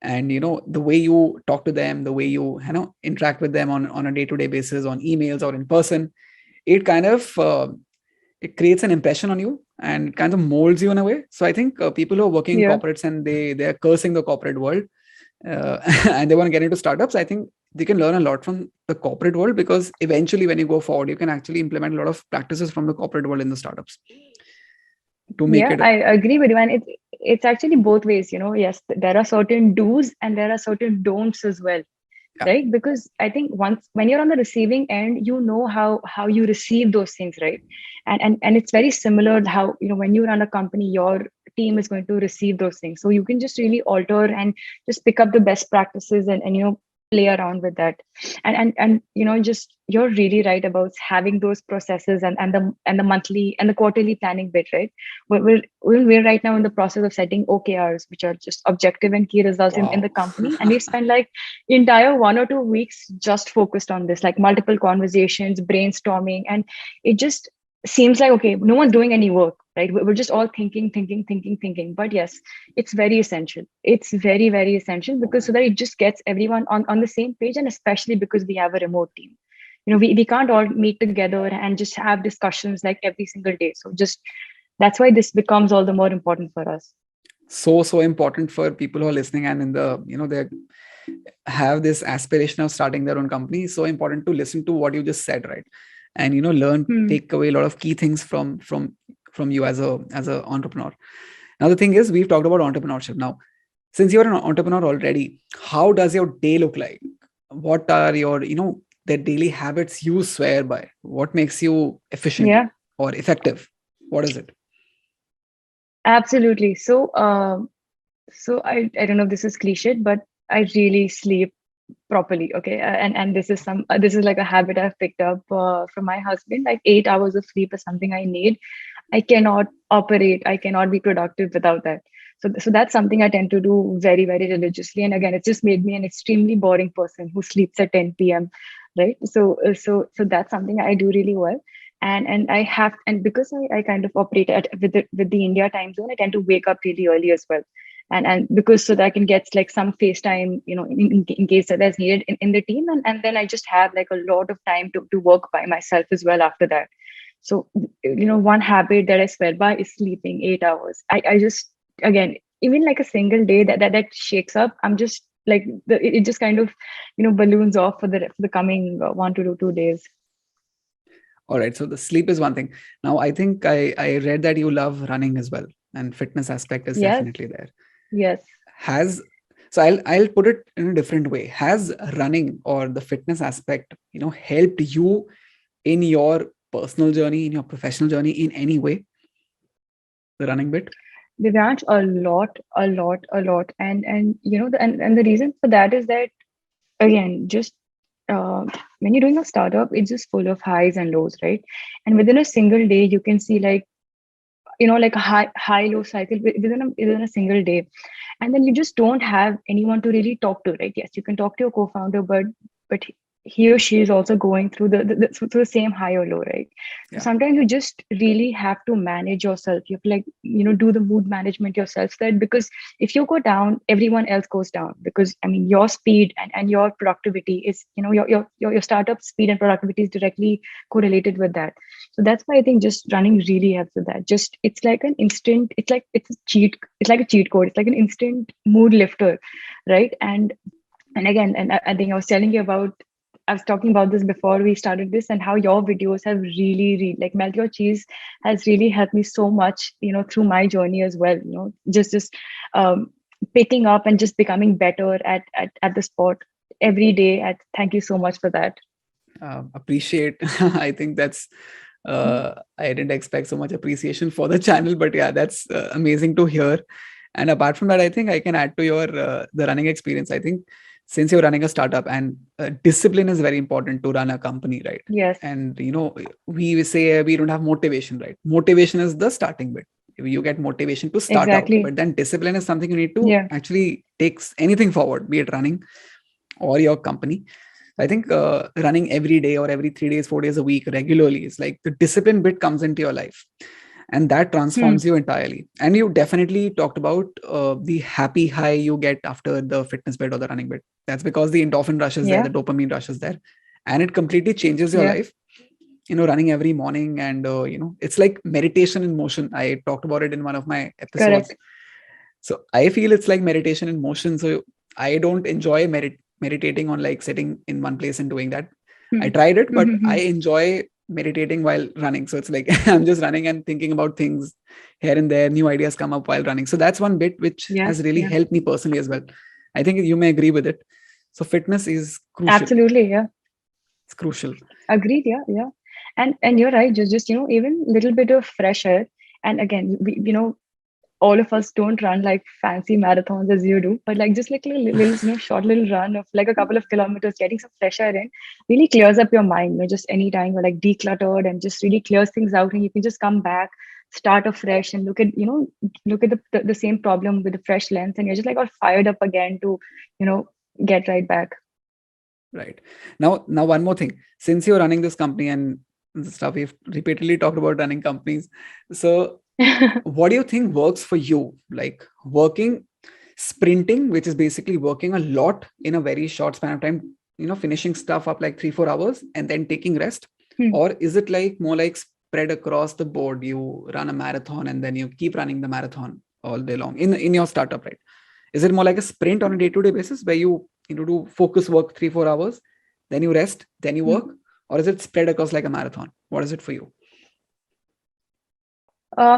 And the way you talk to them, the way you interact with them on a day-to-day basis, on emails or in person, it kind of it creates an impression on you and it kind of molds you in a way. So I think people who are working in Yeah. corporates and they are cursing the corporate world, and they want to get into startups, I think they can learn a lot from the corporate world, because eventually when you go forward, you can actually implement a lot of practices from the corporate world in the startups to make Yeah, it. I agree with you. And it's actually both ways, Yes, there are certain do's and there are certain don'ts as well, Yeah. right? Because I think once when you're on the receiving end, you know how you receive those things, right? And it's very similar how, when you run a company, your team is going to receive those things. So you can just really alter and just pick up the best practices and play around with that. And just you're really right about having those processes and the monthly and the quarterly planning bit, right? We're right now in the process of setting OKRs, which are just objective and key results in the Wow. company. And we've spent like entire 1 or 2 weeks just focused on this, like multiple conversations, brainstorming. And it just seems like, okay, no one's doing any work, right? We're just all thinking. But yes, it's very essential. It's very, very essential, because so that it just gets everyone on the same page. And especially because we have a remote team, we can't all meet together and just have discussions like every single day. So just that's why this becomes all the more important for us. So important for people who are listening and in the they have this aspiration of starting their own company. So important to listen to what you just said, right? And learn, Hmm. take away a lot of key things from you as a entrepreneur. Now the thing is, we've talked about entrepreneurship. Now, since you're an entrepreneur already, how does your day look like? What are your the daily habits you swear by? What makes you efficient Yeah, or effective? What is it? absolutely. So I don't know if this is cliched, but I really sleep properly. Okay, and this is like a habit I've picked up from my husband. Like 8 hours of sleep is something I need. I cannot operate. I cannot be productive without that. So that's something I tend to do very, very religiously. And again, it's just made me an extremely boring person who sleeps at 10 p.m. Right. So that's something I do really well. And I have, and because I kind of operate with the India time zone, I tend to wake up really early as well. And because so that I can get like some FaceTime, in case that that's needed in the team. And then I just have like a lot of time to work by myself as well after that. So, one habit that I swear by is sleeping 8 hours. I just, again, even like a single day that shakes up, I'm just like, it just kind of, balloons off for the coming 1 to 2 days. All right. So the sleep is one thing. Now, I think I read that you love running as well, and fitness aspect is Yes, definitely there. yes. Has so I'll put it in a different way. Has running or the fitness aspect, helped you in your personal journey, in your professional journey in any way? The running bit. Divyansh, a lot. And the reason for that is that, again, just uh, when you're doing a startup, it's just full of highs and lows, right? And within a single day, you can see like, like a high low cycle within a single day. And then you just don't have anyone to really talk to, right? Yes, you can talk to your co-founder, but he or she is also going through through the same high or low, right? So Yeah. sometimes you just really have to manage yourself. You have to, like, do the mood management yourself, so that because if you go down, everyone else goes down. Because I mean, your speed and your productivity is, your startup speed and productivity is directly correlated with that. So that's why I think just running really helps with that. Just it's like an instant, it's like a cheat code. It's like an instant mood lifter, right? And again, and I think I was talking about this before we started this, and how your videos have really like Melt Your Cheese has really helped me so much, through my journey as well. Just um, picking up and just becoming better at the sport every day. Thank you so much for that. Appreciate. I think that's I didn't expect so much appreciation for the channel, but yeah, that's amazing to hear. And apart from that, I think I can add to your the running experience. I think since you're running a startup, and discipline is very important to run a company, right? Yes. And we say we don't have motivation, right? Motivation is the starting bit. You get motivation to start out, Exactly. but then discipline is something you need to Yeah. actually take anything forward, be it running or your company. I think running every day or every 3 days, 4 days a week regularly is like the discipline bit comes into your life, and that transforms you entirely. And you definitely talked about the happy high you get after the fitness bit or the running bit. That's because the endorphin rush is there, Yeah. the dopamine rush is there, and it completely changes your Yeah. life. Running every morning, and it's like meditation in motion. I talked about it in one of my episodes. Correct. So I feel it's like meditation in motion. So I don't enjoy meditating on like sitting in one place and doing that. I tried it, but I enjoy meditating while running. So it's like I'm just running and thinking about things here and there. New ideas come up while running. So that's one bit which Yeah. has really Yeah. helped me personally as well. I think you may agree with it. So fitness is crucial. Absolutely. Yeah. It's crucial. Agreed. Yeah. Yeah. And you're right. Just even little bit of fresh air. And again, all of us don't run like fancy marathons as you do, but like just like little short little run of like a couple of kilometers, getting some fresh air in really clears up your mind. Just any time you're like decluttered and just really clears things out, and you can just come back, start afresh, and look at the same problem with a fresh lens, and you're just like all fired up again to you know get right back. Right. Now, one more thing. Since you're running this company and the stuff, we've repeatedly talked about running companies. So what do you think works for you? Like working, sprinting, which is basically working a lot in a very short span of time, finishing stuff up like 3-4 hours and then taking rest? Or is it like more like spread across the board? You run a marathon and then you keep running the marathon all day long in your startup, right? Is it more like a sprint on a day-to-day basis where you do focus work 3-4 hours, then you rest, then you work, or is it spread across like a marathon? What is it for you?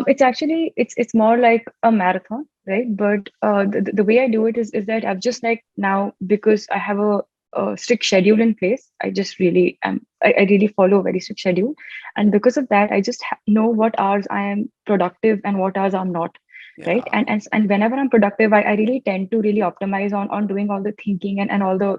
It's actually it's more like a marathon, right? But the way I do it is that I've just like now, because I have a strict schedule in place. I just really I really follow a very strict schedule, and because of that, I just know what hours I am productive and what hours I'm not. Right. Yeah. And whenever I'm productive, I really tend to really optimize on doing all the thinking and all the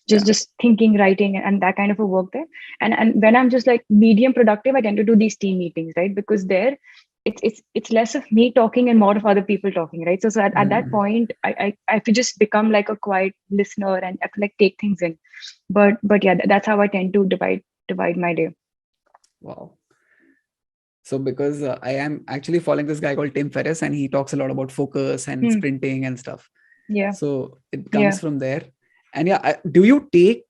just thinking, writing, and that kind of a work there. And when I'm just like medium productive, I tend to do these team meetings, right? Because there it's less of me talking and more of other people talking, right? So at that point, I have to just become like a quiet listener, and I have to like take things in. But yeah, that's how I tend to divide my day. Wow. So because I am actually following this guy called Tim Ferriss, and he talks a lot about focus and sprinting and stuff. Yeah. So it comes from there. And do you take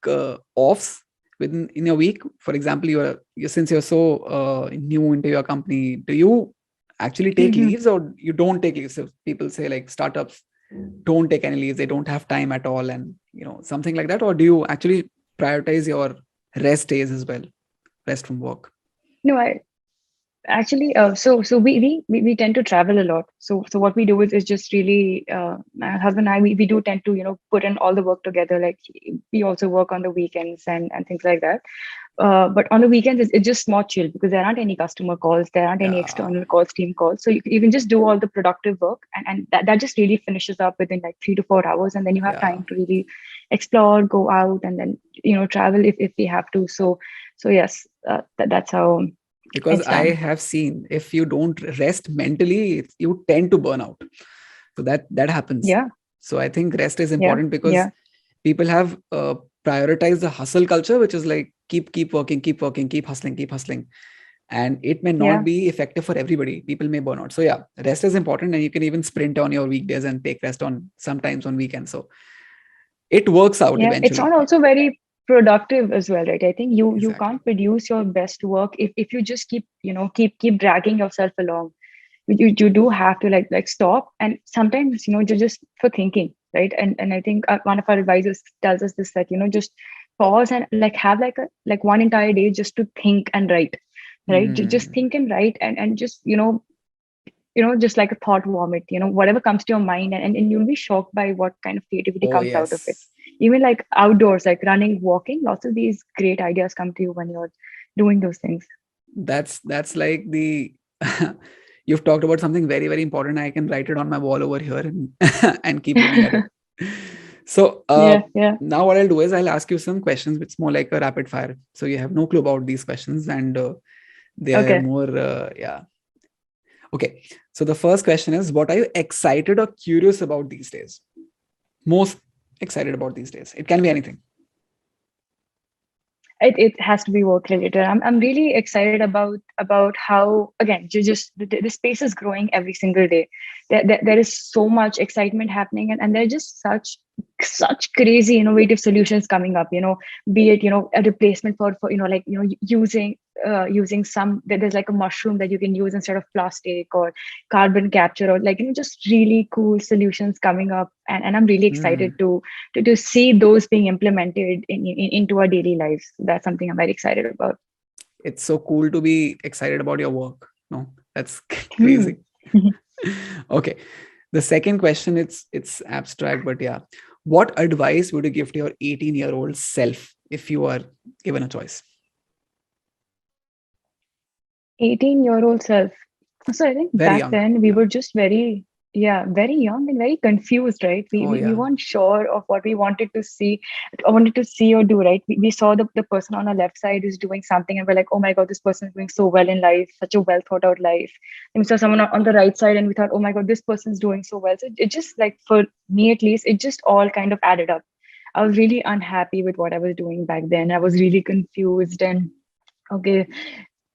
offs in your week? For example, since you're so new into your company, do you actually take leaves, or you don't take leaves? So people say like startups don't take any leaves, they don't have time at all, and something like that. Or do you actually prioritize your rest days as well, rest from work? No, I actually so we tend to travel a lot. So what we do is just really my husband and I, we do tend to put in all the work together. Like we also work on the weekends and things like that. But on the weekends, it's just more chill because there aren't any customer calls, there aren't any external calls, team calls. So you can just do all the productive work, and that just really finishes up within like 3 to 4 hours, and then you have time to really explore, go out, and then travel if we have to. So yes, that's how. Because I have seen if you don't rest mentally, you tend to burn out. So that happens. Yeah. So I think rest is important because people have prioritized the hustle culture, which is like keep working, keep hustling. And it may not be effective for everybody. People may burn out. So yeah, rest is important, and you can even sprint on your weekdays and take rest on sometimes on weekends. So it works out eventually. It's not also very productive as well, right? I think you can't produce your best work if you just keep dragging yourself along. You do have to like stop, and sometimes just for thinking, right? And I think one of our advisors tells us this, that just pause and like have like one entire day just to think and write, right? Just think and write, and just just like a thought vomit, whatever comes to your mind, and you'll be shocked by what kind of creativity comes out of it. Even like outdoors, like running, walking, lots of these great ideas come to you when you're doing those things. That's like the you've talked about something very, very important. I can write it on my wall over here and keep looking at it. So Yeah. now what I'll do is I'll ask you some questions which is more like a rapid fire. So you have no clue about these questions, and they are Okay. more yeah. Okay. So the first question is, what are you excited or curious about these days? Most excited about these days? It can be anything. It has to be work related. I'm really excited about how, again, just the space is growing every single day. There is so much excitement happening, and there are just such crazy innovative solutions coming up, be it a replacement for like using some, there's like a mushroom that you can use instead of plastic, or carbon capture, or like just really cool solutions coming up, and I'm really excited Hmm. to see those being implemented into our daily lives. That's something I'm very excited about. It's so cool to be excited about your work. No, that's Hmm. crazy. Okay. The second question, it's abstract, but yeah. What advice would you give to your 18-year-old self if you are given a choice? 18-year-old self. So I think Very back young. then we Yeah. were just very young and very confused, right? We, Oh we, we yeah. weren't sure of what we wanted to see or do, right? We saw the person on our left side is doing something, and we're like, oh my God, this person is doing so well in life, such a well thought out life. And we saw someone on the right side, and we thought, oh my God, this person's doing so well. So it just, like, for me at least, it just all kind of added up. I was really unhappy with what I was doing back then. I was really confused, and okay,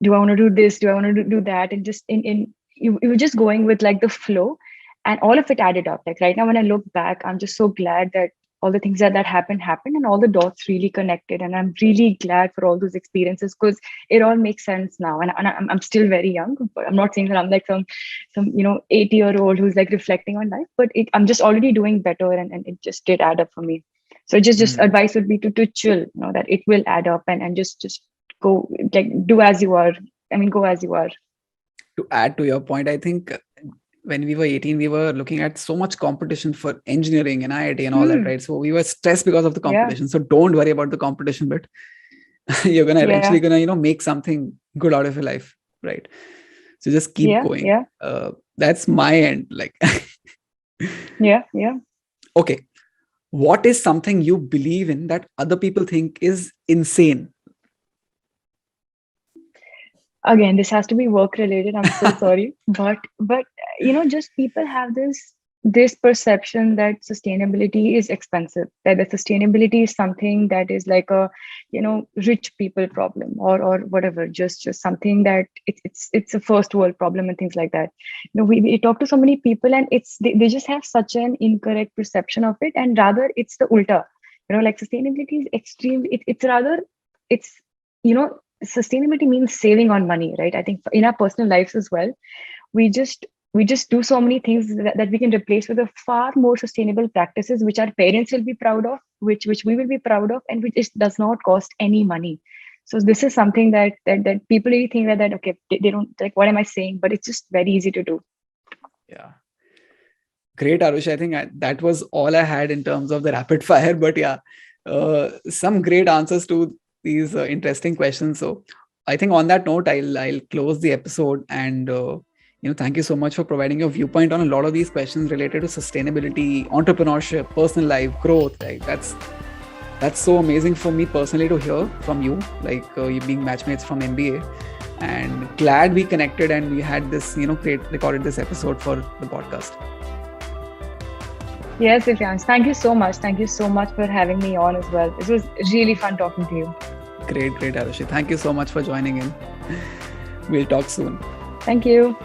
do I want to do this? Do I want to do that? And just you were just going with like the flow, and all of it added up. Like right now, when I look back, I'm just so glad that all the things that happened, and all the dots really connected. And I'm really glad for all those experiences, because it all makes sense now. And I'm still very young, but I'm not saying that I'm like some 80-year-old who's like reflecting on life, but I'm just already doing better, and it just did add up for me. So just Hmm. advice would be to chill, that it will add up, and just go, like, do as you are. I mean, go as you are. To add to your point, I think when we were 18, we were looking at so much competition for engineering and IIT and all that, Hmm. right? So we were stressed because of the Yeah. competition. So don't worry about the competition bit. You're gonna Yeah. eventually gonna make something good out of your life, right? So just keep Yeah. going. Yeah. That's my end. Like, Yeah. Yeah. okay, what is something you believe in that other people think is insane? Again, this has to be work related. I'm so sorry, but just people have this perception that sustainability is expensive, that the sustainability is something that is like a rich people problem, or whatever, just something that it's a first world problem and things like that. We talk to so many people, and they just have such an incorrect perception of it, and rather it's the ulta. Like, sustainability is extreme. It's rather, it's you know sustainability means saving on money, right? I think in our personal lives as well, we just do so many things that we can replace with a far more sustainable practices, which our parents will be proud of, which we will be proud of, and which does not cost any money. So this is something that people really think that okay, they don't, like, what am I saying? But it's just very easy to do. Yeah. Great, Arush. I think that was all I had in terms of the rapid fire. But yeah, some great answers to these interesting questions. So I think on that note, I'll close the episode, and thank you so much for providing your viewpoint on a lot of these questions related to sustainability, entrepreneurship, personal life, growth. Like, that's so amazing for me personally to hear from you. Like, you being matchmates from MBA, and glad we connected and we had this recorded this episode for the podcast. Yes, Divyansh, thank you so much. Thank you so much for having me on as well. It was really fun talking to you. Great, Arushi. Thank you so much for joining in. We'll talk soon. Thank you.